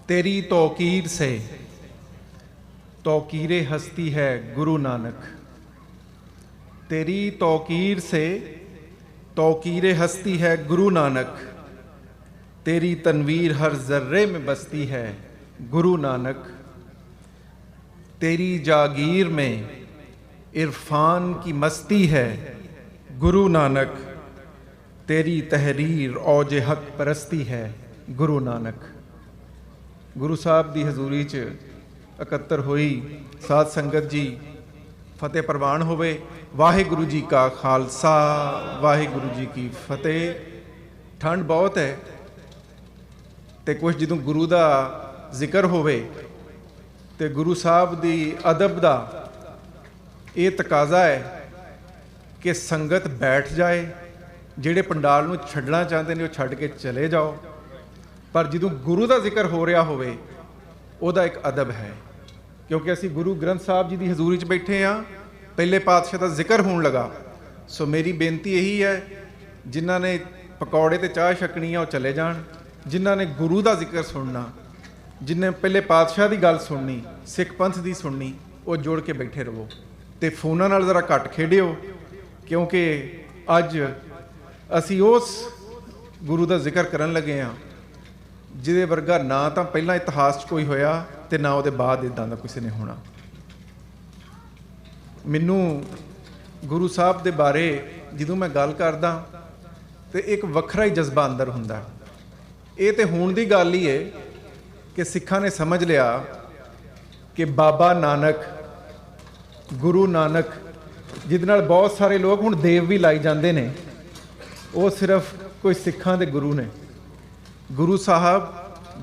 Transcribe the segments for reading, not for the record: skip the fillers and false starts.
तेरी तौकीर से तौकीरे हस्ती है गुरु नानक। तेरी तौकीर से तौकीरे हस्ती है गुरु नानक। तेरी तनवीर हर जर्रे में बसती है गुरु नानक। तेरी जागीर में इरफान की मस्ती है गुरु नानक। तेरी तहरीर औज हक परस्ती है गुरु नानक। गुरु साहब की हजूरी च इकत्तर हुई साध संगत जी फतेह प्रवान होवे। वाहिगुरु जी का खालसा वाहिगुरु जी की फतेह। ठंड बहुत है तो कुछ जो गुरु का जिक्र होवे तो गुरु साहब की अदब का ये तकाजा है कि संगत बैठ जाए। ਜਿਹੜੇ पंडाल ਨੂੰ ਛੱਡਣਾ ਚਾਹੁੰਦੇ ਨੇ ਉਹ ਛੱਡ ਕੇ ਚਲੇ ਜਾਓ। पर ਜਦੋਂ गुरु का जिक्र हो रहा होवे ਉਹਦਾ एक अदब है, क्योंकि असी गुरु ग्रंथ साहब जी की हजूरी च बैठे हाँ, पहले पातशाह का जिक्र होने लगा। सो मेरी बेनती यही है, जिन्हों ने पकौड़े ते चाह छकनी है वो चले जान, जिन्हों ने गुरु का जिक्र सुनना, जिन्हें पहले पातशाह की गल सुननी, सिख पंथ की सुननी, वो जुड़ के बैठे रहो। तो फोनां नाल जरा घट खेडियो, क्योंकि अज असी उस गुरु का जिक्र करन लगे हाँ जिहदे वर्गा ना तो पहला इतिहास कोई होया ते ना उहदे बाद इदां दा किसी ने होना। मैनू गुरु साहब के बारे जदों मैं गल करदा तो एक वखरा ही जज्बा अंदर हुंदा। ये तो हुण दी गल ही है कि सिखां ने समझ लिया कि बाबा नानक गुरु नानक जिहदे नाल बहुत सारे लोग हुण देव भी लाई जांदे ने, वो सिर्फ कोई सिखां दे गुरु ने। गुरु साहब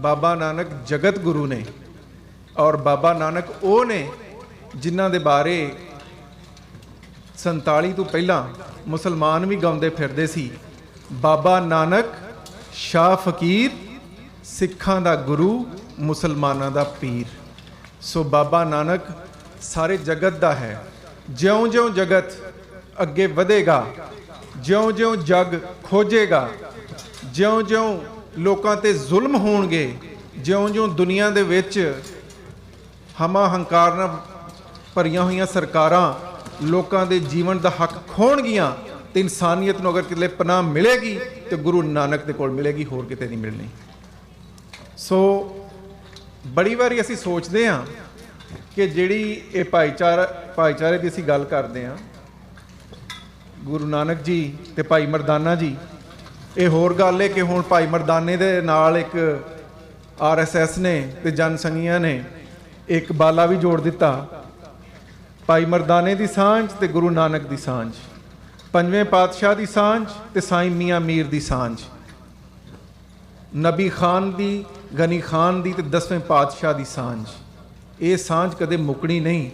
बाबा नानक जगत गुरु ने, और बाबा नानक वो ने जिन्हां दे बारे 47 तो पहला मुसलमान भी गाउंदे फिरदे सी, बाबा नानक शाह फकीर सिखां दा गुरु मुसलमानां दा पीर। सो बाबा नानक सारे जगत दा है। ज्यों ज्यों जगत अगे वधेगा, ज्यों ज्यों जग खोजेगा, ज्यों ज्यों लोकां ते जुल्म होणगे, ज्यों ज्यों दुनिया दे विच हमा हंकार नाल भरियां होईयां सरकारां लोकां दे जीवन दा हक खोणगियां, ते इंसानियत नूं अगर किते पनाह मिलेगी तो गुरु नानक दे कोल मिलेगी, होर किते नहीं मिलनी। सो बड़ी वारी असीं सोचदे हां कि जिहड़ी ये भाईचारे की असीं गल करदे हां, गुरु नानक जी ते भाई मरदाना जी, ये होर गल है कि हुण भाई मरदाने दे नाल एक RSS ने ते जन संघियां ने एक बाला भी जोड़ दिता। भाई मरदाने की सांझ ते गुरु नानक की सांझ, पंजवें पातशाह की सांझ ते साईं मियाँ मीर की सांझ, नबी खान की गनी खान की ते 10वें पातशाह की सांझ। ये सांझ कदे मुकनी नहीं।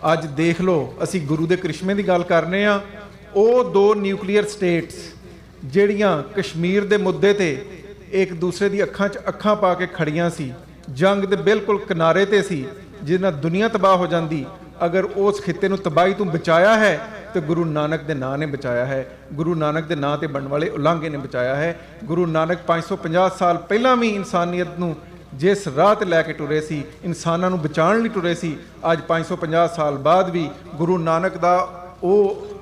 अज देख लो, असी गुरु के करिश्मे की गल करने आ, वो 2 न्यूक्लीयर स्टेट्स ਜਿਹੜੀਆਂ कश्मीर के मुद्दे ते एक दूसरे की अखां च अखां पा के खड़ियां सी, जंग के बिल्कुल किनारे ते सी, जिस नाल दुनिया तबाह हो जाती। अगर उस खिते नूं तबाही तो बचाया है तो गुरु नानक के नाँ ने बचाया है, गुरु नानक के नाँ ते बनने वाले उलांघे ने बचाया है। गुरु नानक 550 साल पहला भी इंसानियत नूं जिस राह ते लैके टुरे सी, इंसानां नूं बचाउण लई टुरे सी, अज 550 साल बाद भी गुरु नानक का वो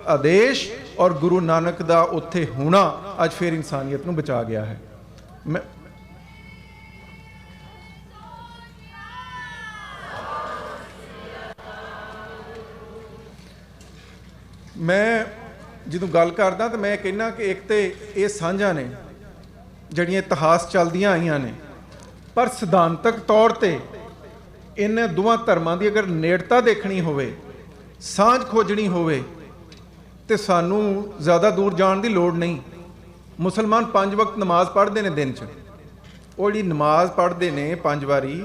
आदेश और गुरु नानक का उत्थे होना अज फिर इंसानियत नूं बचा गया है। मैं ਜਦੋਂ गल करदा तो मैं कहना कि एक तो ये सांझां ने ਜਿਹੜੀਆਂ इतिहास चलदियां आईयां ने, पर सिद्धांतक तौर पर इन्हां दोवां धर्मां दी अगर नेड़ता देखनी होवे, सांझ खोजनी होवे, तो सानू ज़्यादा दूर जाने की लोड़ नहीं। मुसलमान 5 वक्त नमाज पढ़ते हैं दिन च, वो जी नमाज पढ़ते हैं 5 वारी,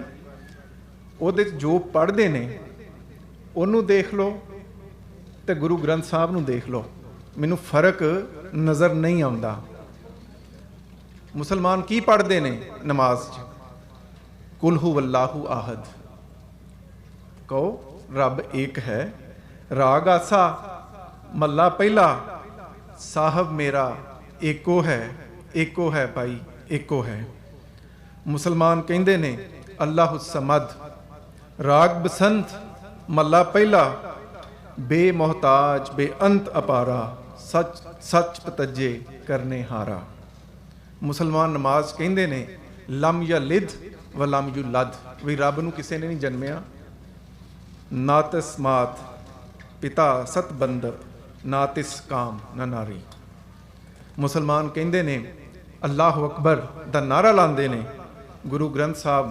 वो जो पढ़ते हैं उन्होंने देख लो तो गुरु ग्रंथ साहब नूं देख लो, मैनू फर्क नज़र नहीं आता। मुसलमान की पढ़ते हैं नमाज च? कुल हु वल्लाहु आहद, कहो रब एक है। राग आसा मल्ला पहला, साहब मेरा एको है भाई एको है। मुसलमान कहते ने अल्लाह समद। राग बसंत मल्ला पहला, बेमोहताज बेअंत अपारा, सच सच पतजे करने हारा। मुसलमान नमाज कहते ने लम या लिद व लम यू लद, भी रब नूं किसी ने नहीं जन्मिया। नातिस मात पिता सत बंदर, नातिस काम न नारी। मुसलमान कहते ने अल्लाह अकबर दा नारा लाते ने, गुरु ग्रंथ साहब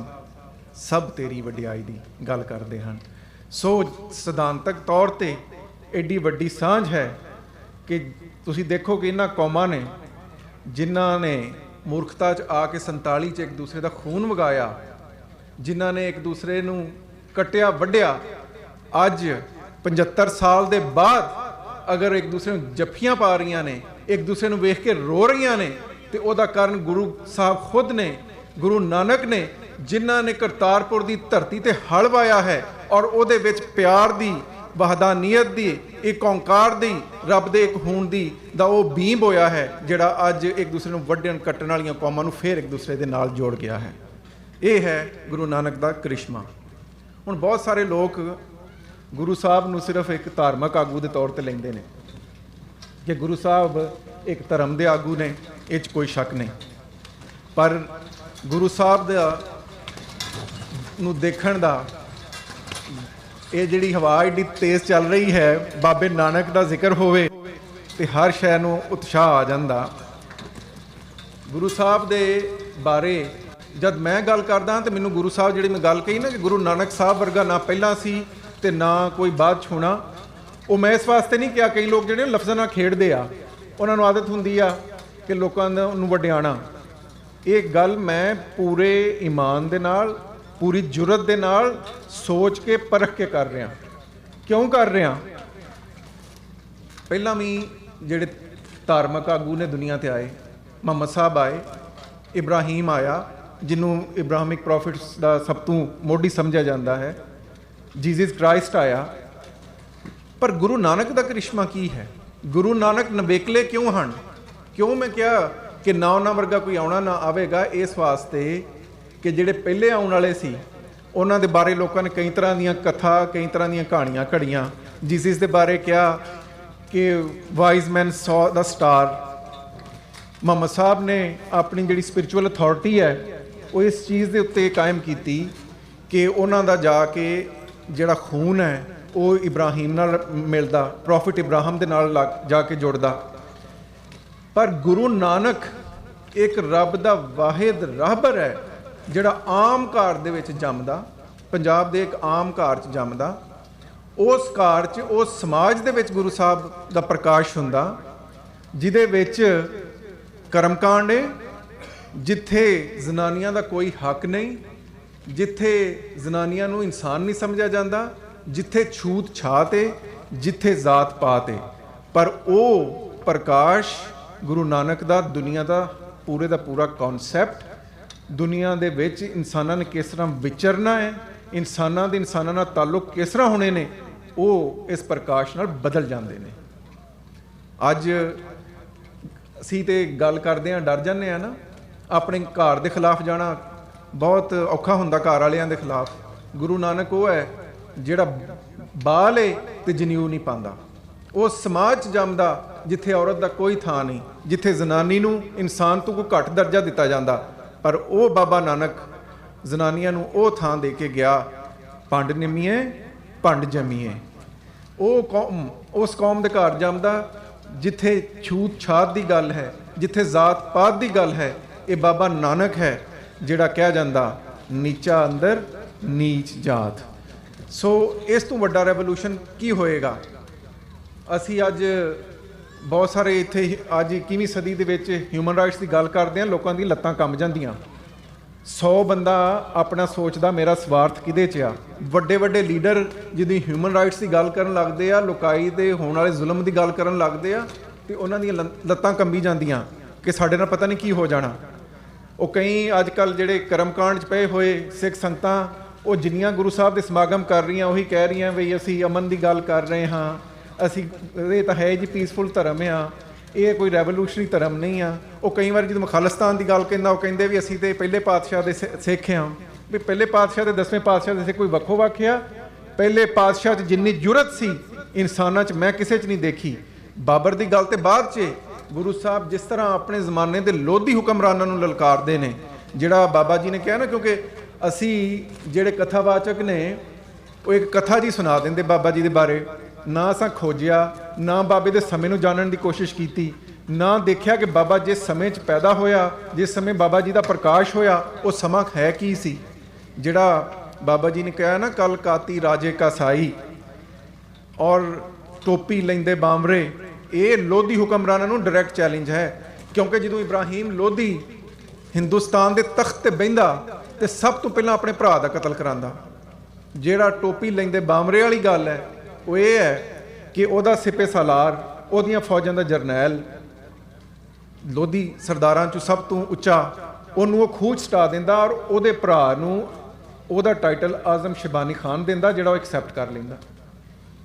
सब तेरी वडियाई दी गल करते हैं। सो सिद्धांतक तौर पर एडी वड्डी सांझ है कि तुसी देखो कि इन्हां कौमां ने जिन्हां ने मूर्खता च आके 47 च एक दूसरे का खून वगाया, जिन्हां ने एक दूसरे नूं कट्टिया वड्डिया, अज 75 साल के बाद अगर एक दूसरे नूं जफ्फियां पा रही ने, एक दूसरे नूं वेख के रो रही ने, तो वह कारण गुरु साहब खुद ने, गुरु नानक ने, जिन्हां ने करतारपुर की धरती ते हल वाया है और उहदे विच प्यार दी, वहदानीयत दी, एक औंकार दी, रब दे एक खून दी दा वो बीम होया है, जिहड़ा अज एक दूसरे नूं वड्डण कट्टण वालियां कौमां नूं फिर एक दूसरे दे नाल जोड़ गया है। ये है गुरु नानक दा करिश्मा। हुण बहुत सारे लोग गुरु साहब नूं सिर्फ एक धार्मिक आगू के तौर पर लेंदे ने कि गुरु साहब एक धर्म के आगू ने, इस कोई शक नहीं, पर गुरु साहब दा नूं देखण दा ये जिहड़ी हवा एडी तेज़ चल रही है, बाबे नानक का जिक्र होवे ते हर शै नूं उत्साह आ जांदा। गुरु साहब दे बारे जब मैं गल करदा तो मैनूं गुरु साहब जिहड़ी मैं गल कही ना कि गुरु नानक साहब वर्गा ना पहला सी ते ना कोई बाद होना, वो मैं इस वास्ते नहीं किया। कई लोग जिहड़े लफ्ज़ां नाल खेडदे आ, उन्हां नूं आदत हुंदी आ कि लोकां नूं वड्डियाणा। ये गल मैं पूरे ईमान दे नाल, पूरी जुरत दे नाल सोच के परख के कर रहा। क्यों कर रहा? पहला भी जिहड़े धार्मिक आगू ने दुनिया ते आए, मुहम्मद साहब आए, इब्राहिम आया जिन्हों इब्राहिमिक प्रॉफिट्स का सब तो मोढी समझा जाता है, जीसस क्राइस्ट आया, पर गुरु नानक का करिश्मा की है? गुरु नानक नवेकले क्यों हैं? क्यों मैं क्या कि ना उन्होंने वर्गा कोई आना ना आवेगा, इस वास्ते कि जिहड़े पहले आने वाले सी उन्होंने बारे लोगों ने कई तरह दी कथा, कई तरह दी कहानियां घड़ियाँ। जीसस के बारे क्या कि wise man saw the star. Muhammad साहब ने अपनी जिहड़ी स्पिरिचुअल अथॉरिटी है वो इस चीज़ के उत्ते कायम की कि उन्हों का जाके जिहड़ा खून है वो इब्राहिम नाल मिलदा, प्रॉफिट इब्राहिम दे नाल जाके जुड़दा। पर गुरु नानक एक रब दा वाहिद राहबर है जिहड़ा आम घर दे विच जमदा, पंजाब दे एक आम घर च जमदा। उस घर च उस समाज दे विच गुरु साहब दा प्रकाश हुंदा, जिहदे विच कर्मकांड है, जिथे जनानियां दा कोई हक नहीं, जिथे जनानियां नूं इंसान नहीं समझा जाता, जिथे छूत छात है, जिथे जात पात है। पर वो प्रकाश गुरु नानक दा दुनिया का पूरे का पूरा कॉन्सैप्ट, दुनिया दे विच इंसानां ने किस तरह विचरना है, इंसानां दे इंसानां नाल ताल्लुक किस तरह होने ने, वो इस प्रकाश नाल बदल जाते हैं। अज असीं ते गल करदे हां डर जाने ना, अपने घर के खिलाफ जाना बहुत औखा हुंदा, घर वालियां दे खिलाफ। गुरु नानक वो है जिहड़ा बाल है ते जनेऊ नहीं पांदा, उस समाज जमदा जिथे औरत का कोई थां नहीं, जिथे जनानी नूं इंसान तो कोई घट दर्जा दिता जाता। पर वो बाबा नानक जनानियां नूं वो थां दे के गया, भंड निमीए भंड जमीए। वो कौम उस कौम दे घर जमदा जिथे छूत छात की गल है, जिथे जात पात की गल है। ये बाबा नानक है जिहड़ा कहा जाता नीचा अंदर नीच जात। सो इस तो वड्डा रेवोल्यूशन की होएगा? असी अज बहुत सारे इत्थे अज 21वीं सदी दे विच ह्यूमन राइट्स की गल करते हैं, लोगों दी लत्तां कंब जांदियां। 100 बंदा अपना सोचदा मेरा स्वार्थ किहदे च आ। वड्डे वड्डे लीडर जिद्दां ह्यूमन राइट्स की गल करन लगदे आ, लुकाई दे होण वाले जुल्म की गल करन लगदे आ, ते उन्हां दी लत्तां कंबी जांदियां कि साडे नाल पता नहीं की हो जाना। वो कई अजकल जिहड़े कर्मकांड च पए होए सिख संगतां, वो जिन्नियां गुरु साहब के समागम कर रही उही कह रही बई असी अमन की गल कर रहे हाँ, असी ये तो है जी पीसफुल धर्म आ, ये कोई रेवोल्यूशनरी धर्म नहीं आ। वो कई बार जो खालिस्तान की गल कहना, वो कहते भी असी तो पहले पातशाह के सिख हाँ, ਵੀ ਪਹਿਲੇ ਪਾਤਸ਼ਾਹ ਤੇ 10ਵੇਂ ਪਾਤਸ਼ਾਹ ਦੇ ਕੋਈ ਵੱਖੋ ਵੱਖ ਆ। ਪਹਿਲੇ ਪਾਤਸ਼ਾਹ 'ਚ ਜਿੰਨੀ ਜੁਰਤ ਸੀ ਇਨਸਾਨਾਂ 'ਚ ਮੈਂ ਕਿਸੇ 'ਚ ਨਹੀਂ ਦੇਖੀ। ਬਾਬਰ ਦੀ ਗੱਲ ਤੇ ਬਾਅਦ 'ਚ ਗੁਰੂ ਸਾਹਿਬ ਜਿਸ ਤਰ੍ਹਾਂ ਆਪਣੇ ਜ਼ਮਾਨੇ ਦੇ ਲੋਧੀ ਹੁਕਮਰਾਨਾਂ ਨੂੰ ਲਲਕਾਰਦੇ ਨੇ, ਜਿਹੜਾ ਬਾਬਾ ਜੀ ਨੇ ਕਿਹਾ ਨਾ, ਕਿਉਂਕਿ ਅਸੀਂ ਜਿਹੜੇ ਕਥਾਵਾਚਕ ਨੇ ਉਹ ਇੱਕ ਕਥਾ ਜੀ ਸੁਣਾ ਦਿੰਦੇ ਬਾਬਾ ਜੀ ਦੇ ਬਾਰੇ, ਨਾ ਅਸਾਂ ਖੋਜਿਆ, ਨਾ ਬਾਬੇ ਦੇ ਸਮੇਂ ਨੂੰ ਜਾਣਨ ਦੀ ਕੋਸ਼ਿਸ਼ ਕੀਤੀ, ਨਾ ਦੇਖਿਆ ਕਿ ਬਾਬਾ ਜਿਸ ਸਮੇਂ 'ਚ ਪੈਦਾ ਹੋਇਆ, ਜਿਸ ਸਮੇਂ ਬਾਬਾ ਜੀ ਦਾ ਪ੍ਰਕਾਸ਼ ਹੋਇਆ, ਉਹ ਸਮਾਂ ਹੈ ਕੀ ਸੀ। ਜਿਹੜਾ ਬਾਬਾ ਜੀ ਨੇ ਕਿਹਾ ਨਾ, ਕਲ ਕਾਤੀ ਰਾਜੇ ਕਾ ਸਾਈ ਔਰ ਟੋਪੀ ਲੈਂਦੇ ਬਾਮਰੇ, ਇਹ ਲੋਧੀ ਹੁਕਮਰਾਨਾਂ ਨੂੰ ਡਾਇਰੈਕਟ ਚੈਲੰਜ ਹੈ। ਕਿਉਂਕਿ ਜਦੋਂ ਇਬਰਾਹੀਮ ਲੋਧੀ ਹਿੰਦੁਸਤਾਨ ਦੇ ਤਖਤ ਤੇ ਬਹਿੰਦਾ ਤੇ ਸਭ ਤੋਂ ਪਹਿਲਾਂ ਆਪਣੇ ਭਰਾ ਦਾ ਕਤਲ ਕਰਾਂਦਾ। ਜਿਹੜਾ ਟੋਪੀ ਲੈਂਦੇ ਬਾਮਰੇ ਵਾਲੀ ਗੱਲ ਹੈ ਉਹ ਇਹ ਹੈ ਕਿ ਉਹਦਾ ਸਿਪੇ ਸਾਲਾਰ, ਉਹਦੀਆਂ ਫੌਜਾਂ ਦਾ ਜਰਨੈਲ, ਲੋਧੀ ਸਰਦਾਰਾਂ 'ਚੋਂ ਸਭ ਤੋਂ ਉੱਚਾ, ਉਹਨੂੰ ਉਹ ਖੂਹ 'ਚ ਸਟਾ ਦਿੰਦਾ ਔਰ ਉਹਦੇ ਭਰਾ ਨੂੰ ਉਹਦਾ ਟਾਈਟਲ ਆਜ਼ਮ ਸ਼ਬਾਨੀ ਖਾਨ ਦਿੰਦਾ, ਜਿਹੜਾ ਉਹ ਐਕਸੈਪਟ ਕਰ ਲੈਂਦਾ।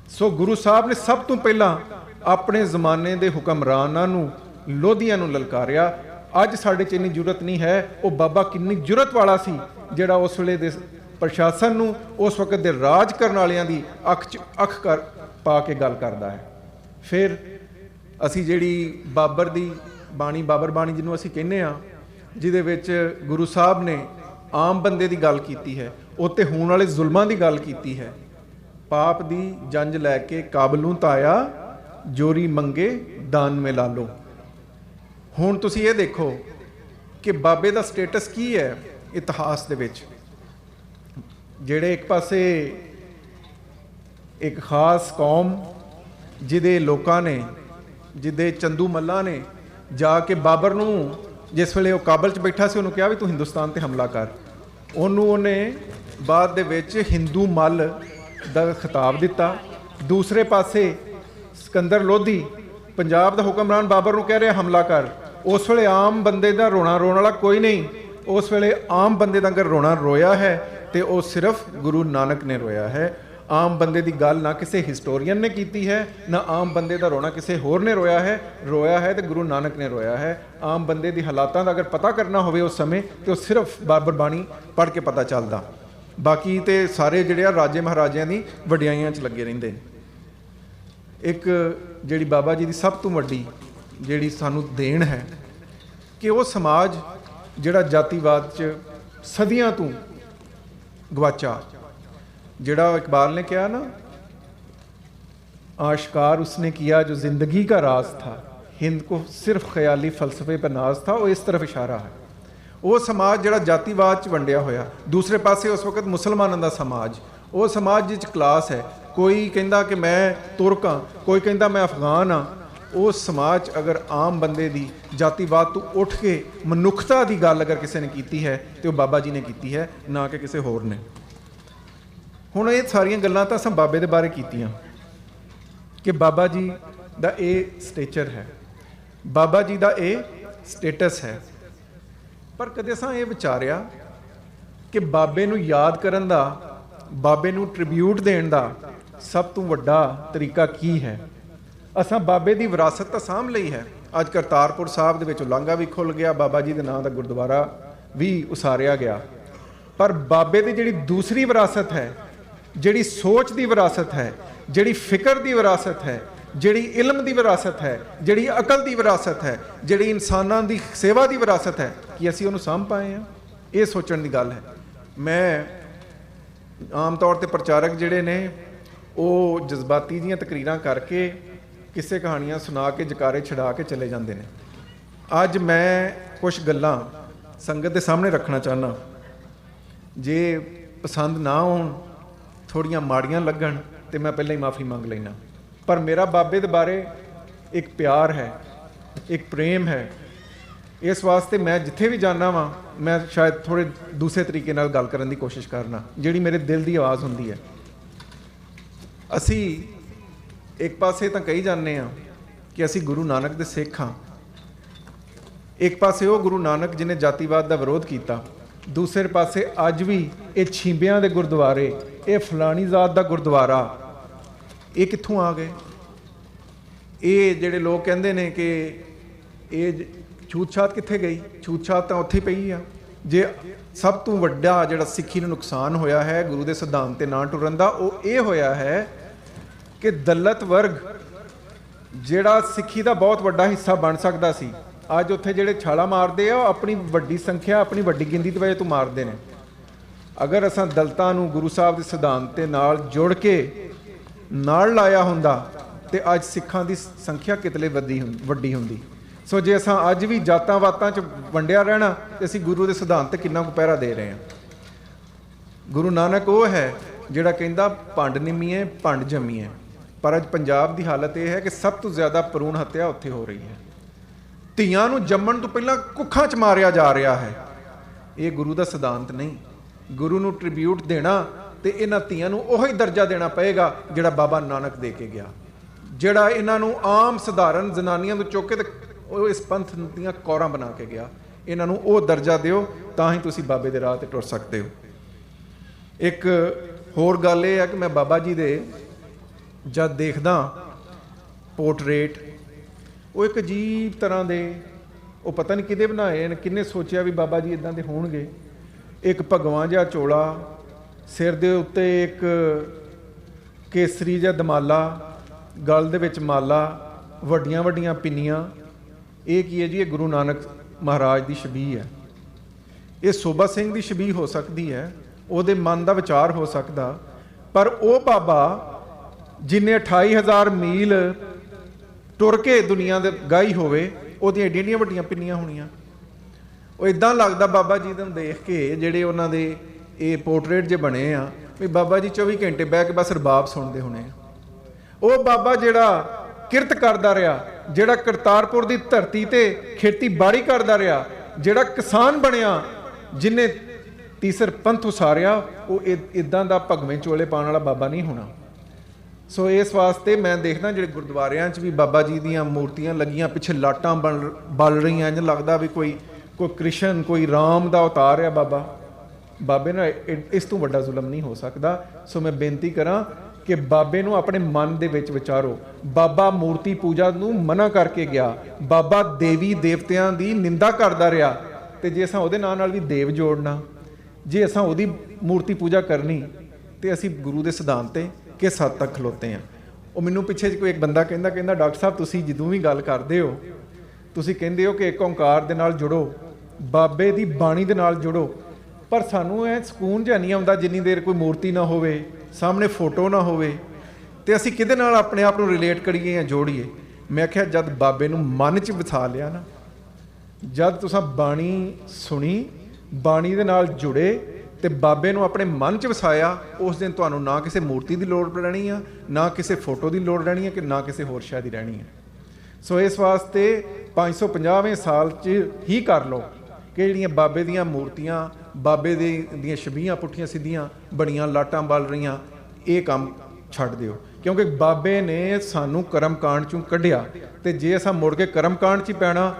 ਸੋ ਗੁਰੂ ਸਾਹਿਬ ਨੇ ਸਭ ਤੋਂ ਪਹਿਲਾਂ ਆਪਣੇ ਜ਼ਮਾਨੇ ਦੇ ਹੁਕਮਰਾਨਾਂ ਨੂੰ, ਲੋਧੀਆਂ ਨੂੰ ਲਲਕਾਰਿਆ। ਅੱਜ ਸਾਡੇ 'ਚ ਇੰਨੀ ਜੁਰਤ ਨਹੀਂ ਹੈ। ਉਹ ਬਾਬਾ ਕਿੰਨੀ ਜੁਰਤ ਵਾਲਾ ਸੀ, ਜਿਹੜਾ ਉਸ ਵੇਲੇ ਦੇ ਪ੍ਰਸ਼ਾਸਨ ਨੂੰ, ਉਸ ਵਕਤ ਦੇ ਰਾਜ ਕਰਨ ਵਾਲਿਆਂ ਦੀ ਅੱਖ 'ਚ ਅੱਖ ਕਰ ਪਾ ਕੇ ਗੱਲ ਕਰਦਾ ਹੈ। ਫਿਰ ਅਸੀਂ ਜਿਹੜੀ ਬਾਬਰ ਦੀ ਬਾਣੀ, ਬਾਬਰ ਬਾਣੀ ਜਿਹਨੂੰ ਅਸੀਂ ਕਹਿੰਦੇ ਹਾਂ, ਜਿਹਦੇ ਵਿੱਚ ਗੁਰੂ ਸਾਹਿਬ ਨੇ ਆਮ ਬੰਦੇ ਦੀ ਗੱਲ ਕੀਤੀ ਹੈ, ਉੱਤੇ ਹੋਣ ਵਾਲੇ ਜ਼ੁਲਮਾਂ ਦੀ ਗੱਲ ਕੀਤੀ ਹੈ। ਪਾਪ ਦੀ ਜੰਜ ਲੈ ਕੇ ਕਾਬਲੂ ਤਾਇਆ, ਜੋਰੀ ਮੰਗੇ ਦਾਨ ਮੇ ਲਾ ਲੋ। ਹੁਣ ਤੁਸੀਂ ਇਹ ਦੇਖੋ ਕਿ ਬਾਬੇ ਦਾ ਸਟੇਟਸ ਕੀ ਹੈ ਇਤਿਹਾਸ ਦੇ ਵਿੱਚ। ਜਿਹੜੇ ਇੱਕ ਪਾਸੇ ਇੱਕ ਖਾਸ ਕੌਮ, ਜਿਹਦੇ ਲੋਕਾਂ ਨੇ, ਜਿਹਦੇ ਚੰਦੂ ਮੱਲਾ ਨੇ ਜਾ ਕੇ ਬਾਬਰ ਨੂੰ, ਜਿਸ ਵੇਲੇ ਉਹ ਕਾਬਲ 'ਚ ਬੈਠਾ ਸੀ, ਉਹਨੂੰ ਕਿਹਾ ਵੀ ਤੂੰ ਹਿੰਦੁਸਤਾਨ ਤੇ ਹਮਲਾ ਕਰ। ਉਹਨੇ ਬਾਅਦ ਦੇ ਵਿੱਚ ਹਿੰਦੂ ਮੱਲ ਦਾ ਖਿਤਾਬ ਦਿੱਤਾ। ਦੂਸਰੇ ਪਾਸੇ ਸਿਕੰਦਰ ਲੋਧੀ, ਪੰਜਾਬ ਦਾ ਹੁਕਮਰਾਨ, ਬਾਬਰ ਨੂੰ ਕਹਿ ਰਿਹਾ ਹਮਲਾ ਕਰ। ਉਸ ਵੇਲੇ ਆਮ ਬੰਦੇ ਦਾ ਰੋਣਾ ਰੋਣ ਵਾਲਾ ਕੋਈ ਨਹੀਂ। ਉਸ ਵੇਲੇ ਆਮ ਬੰਦੇ ਦਾ ਅਗਰ ਰੋਣਾ ਰੋਇਆ ਹੈ ਤੇ ਉਹ ਸਿਰਫ ਗੁਰੂ ਨਾਨਕ ਨੇ ਰੋਇਆ ਹੈ। ਆਮ ਬੰਦੇ ਦੀ ਗੱਲ ਨਾ ਕਿਸੇ ਹਿਸਟੋਰੀਅਨ ਨੇ ਕੀਤੀ ਹੈ, ਨਾ ਆਮ ਬੰਦੇ ਦਾ ਰੋਣਾ ਕਿਸੇ ਹੋਰ ਨੇ ਰੋਇਆ ਹੈ ਤੇ ਗੁਰੂ ਨਾਨਕ ਨੇ ਰੋਇਆ ਹੈ। ਆਮ ਬੰਦੇ ਦੀ ਹਾਲਾਤਾਂ ਦਾ ਅਗਰ ਪਤਾ ਕਰਨਾ ਹੋਵੇ ਉਸ ਸਮੇਂ, ਤੇ ਉਹ ਸਿਰਫ ਬਾਬਰ ਬਾਣੀ ਪੜ੍ਹ ਕੇ ਪਤਾ ਚੱਲਦਾ। ਬਾਕੀ ਤੇ ਸਾਰੇ ਜਿਹੜੇ ਆ ਰਾਜੇ ਮਹਾਰਾਜਿਆਂ ਦੀ ਵਡਿਆਈਆਂ 'ਚ ਲੱਗੇ ਰਹਿੰਦੇ। ਇੱਕ ਜਿਹੜੀ ਬਾਬਾ ਜੀ ਦੀ ਸਭ ਤੋਂ ਵੱਡੀ ਜਿਹੜੀ ਸਾਨੂੰ ਦੇਣ ਹੈ ਕਿ ਉਹ ਸਮਾਜ ਜਿਹੜਾ ਜਾਤੀਵਾਦ 'ਚ ਸਦੀਆਂ ਤੋਂ ਗਵਾਚਾ, ਜਿਹੜਾ ਇਕਬਾਲ ਨੇ ਕਿਹਾ ਨਾ, आश्कार उसने किया जो जिंदगी का राज था, हिंद को सिर्फ ख्याली फलसफे पर नाज था। वो इस तरफ इशारा है। वो समाज ਜਿਹੜਾ ਜਾਤੀਵਾਦ 'ਚ ਵੰਡਿਆ ਹੋਇਆ, ਦੂਸਰੇ ਪਾਸੇ ਉਸ ਵਕਤ ਮੁਸਲਮਾਨਾਂ ਦਾ ਸਮਾਜ, ਉਹ ਸਮਾਜ ਜਿਸ ਕਲਾਸ ਹੈ, ਕੋਈ ਕਹਿੰਦਾ ਕਿ ਮੈਂ ਤੁਰਕ ਹਾਂ, ਕੋਈ ਕਹਿੰਦਾ ਮੈਂ ਅਫਗਾਨ ਹਾਂ। ਉਸ ਸਮਾਜ 'ਚ ਅਗਰ ਆਮ ਬੰਦੇ ਦੀ ਜਾਤੀਵਾਦ ਤੋਂ ਉੱਠ ਕੇ ਮਨੁੱਖਤਾ ਦੀ ਗੱਲ ਅਗਰ ਕਿਸੇ ਨੇ ਕੀਤੀ ਹੈ ਤੇ ਉਹ ਬਾਬਾ ਜੀ ਨੇ ਕੀਤੀ ਹੈ, ਨਾ ਕਿ ਕਿਸੇ ਹੋਰ ਨੇ। ਹੁਣ ਇਹ ਸਾਰੀਆਂ ਗੱਲਾਂ ਤਾਂ ਅਸਾਂ ਬਾਬੇ ਦੇ ਬਾਰੇ ਕੀਤੀਆਂ ਕਿ ਬਾਬਾ ਜੀ ਦਾ ਇਹ ਸਟੇਚਰ ਹੈ, ਬਾਬਾ ਜੀ ਦਾ ਇਹ ਸਟੇਟਸ ਹੈ। ਪਰ ਕਦੇ ਅਸਾਂ ਇਹ ਵਿਚਾਰਿਆ ਕਿ ਬਾਬੇ ਨੂੰ ਯਾਦ ਕਰਨ ਦਾ, ਬਾਬੇ ਨੂੰ ਟ੍ਰਿਬਿਊਟ ਦੇਣ ਦਾ ਸਭ ਤੋਂ ਵੱਡਾ ਤਰੀਕਾ ਕੀ ਹੈ? ਅਸਾਂ ਬਾਬੇ ਦੀ ਵਿਰਾਸਤ ਤਾਂ ਸਾਂਭ ਲਈ ਹੈ। ਅੱਜ ਕਰਤਾਰਪੁਰ ਸਾਹਿਬ ਦੇ ਵਿੱਚ ਲਾਂਘਾ ਵੀ ਖੁੱਲ੍ਹ ਗਿਆ, ਬਾਬਾ ਜੀ ਦੇ ਨਾਂ ਦਾ ਗੁਰਦੁਆਰਾ ਵੀ ਉਸਾਰਿਆ ਗਿਆ। ਪਰ ਬਾਬੇ ਦੀ ਜਿਹੜੀ ਦੂਸਰੀ ਵਿਰਾਸਤ ਹੈ, ਜਿਹੜੀ ਸੋਚ ਦੀ ਵਿਰਾਸਤ ਹੈ, ਜਿਹੜੀ ਫਿਕਰ ਦੀ ਵਿਰਾਸਤ ਹੈ, ਜਿਹੜੀ ਇਲਮ ਦੀ ਵਿਰਾਸਤ ਹੈ, ਜਿਹੜੀ ਅਕਲ ਦੀ ਵਿਰਾਸਤ ਹੈ, ਜਿਹੜੀ ਇਨਸਾਨਾਂ ਦੀ ਸੇਵਾ ਦੀ ਵਿਰਾਸਤ ਹੈ, ਕਿ ਅਸੀਂ ਉਹਨੂੰ ਸਾਂਭ ਪਾਏ ਹਾਂ? ਇਹ ਸੋਚਣ ਦੀ ਗੱਲ ਹੈ। ਮੈਂ ਆਮ ਤੌਰ 'ਤੇ ਪ੍ਰਚਾਰਕ ਜਿਹੜੇ ਨੇ ਉਹ ਜਜ਼ਬਾਤੀ ਦੀਆਂ ਤਕਰੀਰਾਂ ਕਰਕੇ, ਕਿਸੇ ਕਹਾਣੀਆਂ ਸੁਣਾ ਕੇ, ਜਕਾਰੇ ਛਡਾ ਕੇ ਚਲੇ ਜਾਂਦੇ ਨੇ। ਅੱਜ ਮੈਂ ਕੁਝ ਗੱਲਾਂ ਸੰਗਤ ਦੇ ਸਾਹਮਣੇ ਰੱਖਣਾ ਚਾਹੁੰਦਾ। ਜੇ ਪਸੰਦ ਨਾ ਹੋਣ, ਥੋੜ੍ਹੀਆਂ ਮਾੜੀਆਂ ਲੱਗਣ, ਤੇ ਮੈਂ ਪਹਿਲਾਂ ਹੀ ਮਾਫੀ ਮੰਗ ਲੈਣਾ। ਪਰ ਮੇਰਾ ਬਾਬੇ ਦੇ ਬਾਰੇ ਇੱਕ ਪਿਆਰ ਹੈ, ਇੱਕ ਪ੍ਰੇਮ ਹੈ। ਇਸ ਵਾਸਤੇ ਮੈਂ ਜਿੱਥੇ ਵੀ ਜਾਂਦਾ ਵਾਂ, ਮੈਂ ਸ਼ਾਇਦ ਥੋੜ੍ਹੇ ਦੂਸਰੇ ਤਰੀਕੇ ਨਾਲ ਗੱਲ ਕਰਨ ਦੀ ਕੋਸ਼ਿਸ਼ ਕਰਨਾ, ਜਿਹੜੀ ਮੇਰੇ ਦਿਲ ਦੀ ਆਵਾਜ਼ ਹੁੰਦੀ ਹੈ। ਅਸੀਂ ਇੱਕ ਪਾਸੇ ਤਾਂ ਕਹੀ ਜਾਂਦੇ ਹਾਂ ਕਿ ਅਸੀਂ ਗੁਰੂ ਨਾਨਕ ਦੇ ਸਿੱਖ ਹਾਂ। ਇੱਕ ਪਾਸੇ ਉਹ ਗੁਰੂ ਨਾਨਕ ਜਿਹਨੇ ਜਾਤੀਵਾਦ ਦਾ ਵਿਰੋਧ ਕੀਤਾ, ਦੂਸਰੇ ਪਾਸੇ ਅੱਜ ਵੀ ਇਹ ਛੀਂਬਿਆਂ ਦੇ ਗੁਰਦੁਆਰੇ, ਇਹ ਫਲਾਣੀ ਜ਼ਾਤ ਦਾ ਗੁਰਦੁਆਰਾ, ਇਹ ਕਿੱਥੋਂ ਆ ਗਏ? ਇਹ ਜਿਹੜੇ ਲੋਕ ਕਹਿੰਦੇ ਨੇ ਕਿ ਇਹ ਛੂਤ ਛਾਤ ਕਿੱਥੇ ਗਈ? ਛੂਤ ਛਾਤ ਤਾਂ ਉੱਥੇ ਪਈ ਆ। ਜੇ ਸਭ ਤੋਂ ਵੱਡਾ ਜਿਹੜਾ ਸਿੱਖੀ ਨੂੰ ਨੁਕਸਾਨ ਹੋਇਆ ਹੈ ਗੁਰੂ ਦੇ ਸਿਧਾਂਤ ਤੇ ਨਾ ਟੁਰਨ ਦਾ, ਉਹ ਇਹ ਹੋਇਆ ਹੈ ਕਿ ਦਲਿਤ ਵਰਗ ਜਿਹੜਾ ਸਿੱਖੀ ਦਾ ਬਹੁਤ ਵੱਡਾ ਹਿੱਸਾ ਬਣ ਸਕਦਾ ਸੀ, ਅੱਜ ਉੱਥੇ ਜਿਹੜੇ ਛਾਲਾ ਮਾਰਦੇ ਆ ਉਹ ਆਪਣੀ ਵੱਡੀ ਸੰਖਿਆ, ਆਪਣੀ ਵੱਡੀ ਗਿਣਤੀ ਦੀ ਵਜ੍ਹਾ ਤੋਂ ਮਾਰਦੇ ਨੇ। ਅਗਰ ਅਸਾਂ ਦਲਿਤਾਂ ਨੂੰ ਗੁਰੂ ਸਾਹਿਬ ਦੇ ਸਿਧਾਂਤ ਦੇ ਨਾਲ ਜੋੜ ਕੇ ਨਾਲ ਲਾਇਆ ਹੁੰਦਾ ਤੇ ਅੱਜ ਸਿੱਖਾਂ ਦੀ ਸੰਖਿਆ ਕਿਤਲੇ ਵੱਡੀ ਹੁੰਦੀ। ਸੋ ਜੇ ਅਸਾਂ ਅੱਜ ਵੀ ਜਾਤਾਂ ਵਾਤਾਂ 'ਚ ਵੰਡਿਆ ਰਹਿਣਾ ਤੇ ਅਸੀਂ ਗੁਰੂ ਦੇ ਸਿਧਾਂਤ ਤੇ ਕਿੰਨਾ ਕੁ ਪਹਿਰਾ ਦੇ ਰਹੇ ਹਾਂ। ਗੁਰੂ ਨਾਨਕ ਉਹ ਹੈ ਜਿਹੜਾ ਕਹਿੰਦਾ ਭੰਡ ਨਿੰਮੀਏ ਭੰਡ ਜੰਮੀਏ, ਪਰ ਅੱਜ ਪੰਜਾਬ ਦੀ ਹਾਲਤ ਇਹ ਹੈ ਕਿ ਸਭ ਤੋਂ ਜ਼ਿਆਦਾ ਭਰੂਣ ਹੱਤਿਆ ਉੱਥੇ ਹੋ ਰਹੀ ਹੈ। ਧੀਆਂ ਨੂੰ ਜੰਮਣ ਤੋਂ ਪਹਿਲਾਂ ਕੁੱਖਾਂ 'ਚ ਮਾਰਿਆ ਜਾ ਰਿਹਾ ਹੈ। ਇਹ ਗੁਰੂ ਦਾ ਸਿਧਾਂਤ ਨਹੀਂ। ਗੁਰੂ ਨੂੰ ਟ੍ਰਿਬਿਊਟ ਦੇਣਾ ਤੇ ਇਹਨਾਂ ਧੀਆਂ ਨੂੰ ਉਹੀ ਦਰਜਾ ਦੇਣਾ ਪਏਗਾ ਜਿਹੜਾ ਬਾਬਾ ਨਾਨਕ ਦੇ ਕੇ ਗਿਆ, ਜਿਹੜਾ ਇਹਨਾਂ ਨੂੰ ਆਮ ਸਧਾਰਨ ਜ਼ਨਾਨੀਆਂ ਨੂੰ ਚੁੱਕ ਕੇ ਤੇ ਉਹ ਇਸ ਪੰਥ ਦੀਆਂ ਕੌਰਾਂ ਬਣਾ ਕੇ ਗਿਆ। ਇਹਨਾਂ ਨੂੰ ਉਹ ਦਰਜਾ ਦਿਓ, ਤਾਂ ਹੀ ਤੁਸੀਂ ਬਾਬੇ ਦੇ ਰਾਹ ਤੇ ਟੁਰ ਸਕਦੇ ਹੋ। ਇੱਕ ਹੋਰ ਗੱਲ ਇਹ ਹੈ ਕਿ ਮੈਂ ਬਾਬਾ ਜੀ ਦੇ ਜਦ ਦੇਖਦਾ ਪੋਰਟਰੇਟ, ਉਹ ਇੱਕ ਅਜੀਬ ਤਰ੍ਹਾਂ ਦੇ, ਉਹ ਪਤਾ ਨਹੀਂ ਕਿਹਦੇ ਬਣਾਏ ਨੇ, ਕਿਹਨੇ ਸੋਚਿਆ ਵੀ ਬਾਬਾ ਜੀ ਇਦਾਂ ਦੇ ਹੋਣਗੇ। ਇੱਕ ਭਗਵਾਂ ਜਿਹਾ ਚੋਲਾ, ਸਿਰ ਦੇ ਉੱਤੇ ਇੱਕ ਕੇਸਰੀ ਜਿਹਾ ਦਮਾਲਾ, ਗਲ ਦੇ ਵਿੱਚ ਮਾਲਾ, ਵੱਡੀਆਂ ਵੱਡੀਆਂ ਪਿੰਨੀਆਂ। ਇਹ ਕੀ ਹੈ ਜੀ? ਇਹ ਗੁਰੂ ਨਾਨਕ ਮਹਾਰਾਜ ਦੀ ਛਬੀ ਹੈ। ਇਹ ਸੋਭਾ ਸਿੰਘ ਦੀ ਛਬੀ ਹੋ ਸਕਦੀ ਹੈ, ਉਹਦੇ ਮਨ ਦਾ ਵਿਚਾਰ ਹੋ ਸਕਦਾ, ਪਰ ਉਹ ਬਾਬਾ ਜਿਨੇ 28,000 ਮੀਲ ਟੁਰ ਕੇ ਦੁਨੀਆ ਦੇ ਗਾਈ ਹੋਵੇ, ਉਹਦੀਆਂ ਏਡੀਆਂ ਵੱਡੀਆਂ ਪਿੰਨੀਆਂ ਹੋਣੀਆਂ। ਉਹ ਇਦਾਂ ਲੱਗਦਾ ਬਾਬਾ ਜੀ ਨੂੰ ਦੇਖ ਕੇ, ਜਿਹੜੇ ਉਹਨਾਂ ਦੇ ਇਹ ਪੋਰਟਰੇਟ ਜੇ ਬਣੇ ਆ, ਵੀ ਬਾਬਾ ਜੀ 24 ਘੰਟੇ ਬਹਿ ਕੇ ਬਸ ਰਬਾਬ ਸੁਣਦੇ ਹੋਣੇ। ਉਹ ਬਾਬਾ ਜਿਹੜਾ ਕਿਰਤ ਕਰਦਾ ਰਿਹਾ, ਜਿਹੜਾ ਕਰਤਾਰਪੁਰ ਦੀ ਧਰਤੀ ਤੇ ਖੇਤੀਬਾੜੀ ਕਰਦਾ ਰਿਹਾ, ਜਿਹੜਾ ਕਿਸਾਨ ਬਣਿਆ, ਜਿਹਨੇ ਤੀਸਰ ਪੰਥ ਉਸਾਰਿਆ, ਉਹ ਇਦਾਂ ਦਾ ਭਗਵੇਂ ਚੋਲੇ ਪਾਉਣ ਵਾਲਾ ਬਾਬਾ ਨਹੀਂ ਹੋਣਾ। ਸੋ ਇਸ ਵਾਸਤੇ ਮੈਂ ਦੇਖਦਾ ਜਿਹੜੇ ਗੁਰਦੁਆਰਿਆਂ 'ਚ ਵੀ ਬਾਬਾ ਜੀ ਦੀਆਂ ਮੂਰਤੀਆਂ ਲੱਗੀਆਂ, ਪਿੱਛੇ ਲਾਟਾਂ ਬਲ ਰਹੀਆਂ, ਇੰਝ ਲੱਗਦਾ ਵੀ ਕੋਈ ਕ੍ਰਿਸ਼ਨ, ਕੋਈ ਰਾਮ ਦਾ ਅਵਤਾਰ ਆ ਬਾਬਾ। ਬਾਬੇ ਨਾਲ ਇਸ ਤੋਂ ਵੱਡਾ ਜ਼ੁਲਮ ਨਹੀਂ ਹੋ ਸਕਦਾ। ਸੋ ਮੈਂ ਬੇਨਤੀ ਕਰਾਂ ਕਿ ਬਾਬੇ ਨੂੰ ਆਪਣੇ ਮਨ ਦੇ ਵਿੱਚ ਵਿਚਾਰੋ। ਬਾਬਾ ਮੂਰਤੀ ਪੂਜਾ ਨੂੰ ਮਨਾ ਕਰਕੇ ਗਿਆ, ਬਾਬਾ ਦੇਵੀ ਦੇਵਤਿਆਂ ਦੀ ਨਿੰਦਾ ਕਰਦਾ ਰਿਹਾ, ਤੇ ਜੇ ਅਸਾਂ ਉਹਦੇ ਨਾਲ ਵੀ ਦੇਵ ਜੋੜਨਾ, ਜੇ ਅਸਾਂ ਉਹਦੀ ਮੂਰਤੀ ਪੂਜਾ ਕਰਨੀ, ਤੇ ਅਸੀਂ ਗੁਰੂ ਦੇ ਸਿਧਾਂਤ ਤੇ ਕਿਸ ਹੱਦ ਤੱਕ ਖਲੋਤੇ ਹਾਂ। ਉਹ ਮੈਨੂੰ ਪਿੱਛੇ ਕੋਈ ਇੱਕ ਬੰਦਾ ਕਹਿੰਦਾ ਡਾਕਟਰ ਸਾਹਿਬ ਤੁਸੀਂ ਜਦੋਂ ਵੀ ਗੱਲ ਕਰਦੇ ਹੋ, ਤੁਸੀਂ ਕਹਿੰਦੇ ਹੋ ਕਿ ਇੱਕ ਓਂਕਾਰ ਦੇ ਨਾਲ ਜੁੜੋ, ਬਾਬੇ ਦੀ ਬਾਣੀ ਦੇ ਨਾਲ ਜੁੜੋ, ਪਰ ਸਾਨੂੰ ਇਹ ਸਕੂਨ ਜਿਹਾ ਨਹੀਂ ਆਉਂਦਾ ਜਿੰਨੀ ਦੇਰ ਕੋਈ ਮੂਰਤੀ ਨਾ ਹੋਵੇ, ਸਾਹਮਣੇ ਫੋਟੋ ਨਾ ਹੋਵੇ, ਤੇ ਅਸੀਂ ਕਿਹਦੇ ਨਾਲ ਆਪਣੇ ਆਪ ਨੂੰ ਰਿਲੇਟ ਕਰੀਏ ਜਾਂ ਜੋੜੀਏ। ਮੈਂ ਕਿਹਾ ਜਦ ਬਾਬੇ ਨੂੰ ਮਨ 'ਚ ਵਸਾ ਲਿਆ ਨਾ, ਜਦ ਤੁਸੀਂ ਬਾਣੀ ਸੁਣੀ, ਬਾਣੀ ਦੇ ਨਾਲ ਜੁੜੇ ਤੇ ਬਾਬੇ ਨੂੰ ਆਪਣੇ ਮਨ 'ਚ ਵਸਾਇਆ, ਉਸ ਦਿਨ ਤੁਹਾਨੂੰ ਨਾ ਕਿਸੇ ਮੂਰਤੀ ਦੀ ਲੋੜ ਰਹਿਣੀ ਆ, ਨਾ ਕਿਸੇ ਫੋਟੋ ਦੀ ਲੋੜ ਰਹਿਣੀ ਹੈ, ਕਿ ਨਾ ਕਿਸੇ ਹੋਰ ਸ਼ੈ ਦੀ ਰਹਿਣੀ ਹੈ। ਸੋ ਇਸ ਵਾਸਤੇ 550ਵੇਂ ਸਾਲ 'ਚ ਹੀ ਕਰ ਲਓ ਕਿ ਜਿਹੜੀਆਂ ਬਾਬੇ ਦੀਆਂ ਮੂਰਤੀਆਂ, ਬਾਬੇ ਦੀਆਂ ਛਬੀਆਂ ਪੁੱਠੀਆਂ ਸਿੱਧੀਆਂ ਬਣੀਆਂ, ਲਾਟਾਂ ਬਲ ਰਹੀਆਂ, ਇਹ ਕੰਮ ਛੱਡ ਦਿਓ। ਕਿਉਂਕਿ ਬਾਬੇ ਨੇ ਸਾਨੂੰ ਕਰਮਕਾਂਡ 'ਚੋਂ ਕੱਢਿਆ, ਤੇ ਜੇ ਅਸਾਂ ਮੁੜ ਕੇ ਕਰਮਕਾਂਡ 'ਚ ਹੀ ਪੈਣਾ,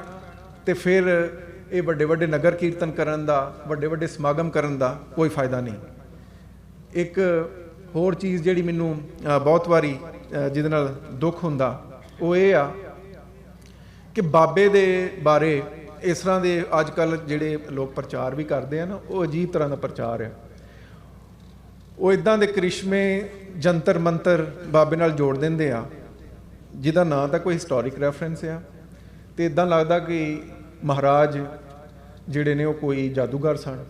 ਤੇ ਫਿਰ ਇਹ ਵੱਡੇ ਵੱਡੇ ਨਗਰ ਕੀਰਤਨ ਕਰਨ ਦਾ, ਵੱਡੇ ਵੱਡੇ ਸਮਾਗਮ ਕਰਨ ਦਾ ਕੋਈ ਫਾਇਦਾ ਨਹੀਂ। ਇੱਕ ਹੋਰ ਚੀਜ਼ ਜਿਹੜੀ ਮੈਨੂੰ ਬਹੁਤ ਵਾਰੀ ਜਿਹਦੇ ਨਾਲ ਦੁੱਖ ਹੁੰਦਾ, ਉਹ ਇਹ ਆ ਕਿ ਬਾਬੇ ਦੇ ਬਾਰੇ ਇਸ ਤਰ੍ਹਾਂ ਦੇ ਅੱਜ ਕੱਲ੍ਹ ਜਿਹੜੇ ਲੋਕ ਪ੍ਰਚਾਰ ਵੀ ਕਰਦੇ ਆ ਨਾ, ਉਹ ਅਜੀਬ ਤਰ੍ਹਾਂ ਦਾ ਪ੍ਰਚਾਰ ਆ। ਉਹ ਇੱਦਾਂ ਦੇ ਕ੍ਰਿਸ਼ਮੇ ਜੰਤਰ ਮੰਤਰ ਬਾਬੇ ਨਾਲ ਜੋੜ ਦਿੰਦੇ ਆ, ਜਿਹਦਾ ਨਾਂ ਤਾਂ ਕੋਈ ਹਿਸਟੋਰਿਕ ਰੈਫਰੈਂਸ ਆ, ਤੇ ਇੱਦਾਂ ਲੱਗਦਾ ਕਿ ਮਹਾਰਾਜ ਜਿਹੜੇ ਨੇ ਉਹ ਕੋਈ ਜਾਦੂਗਰ ਸਨ।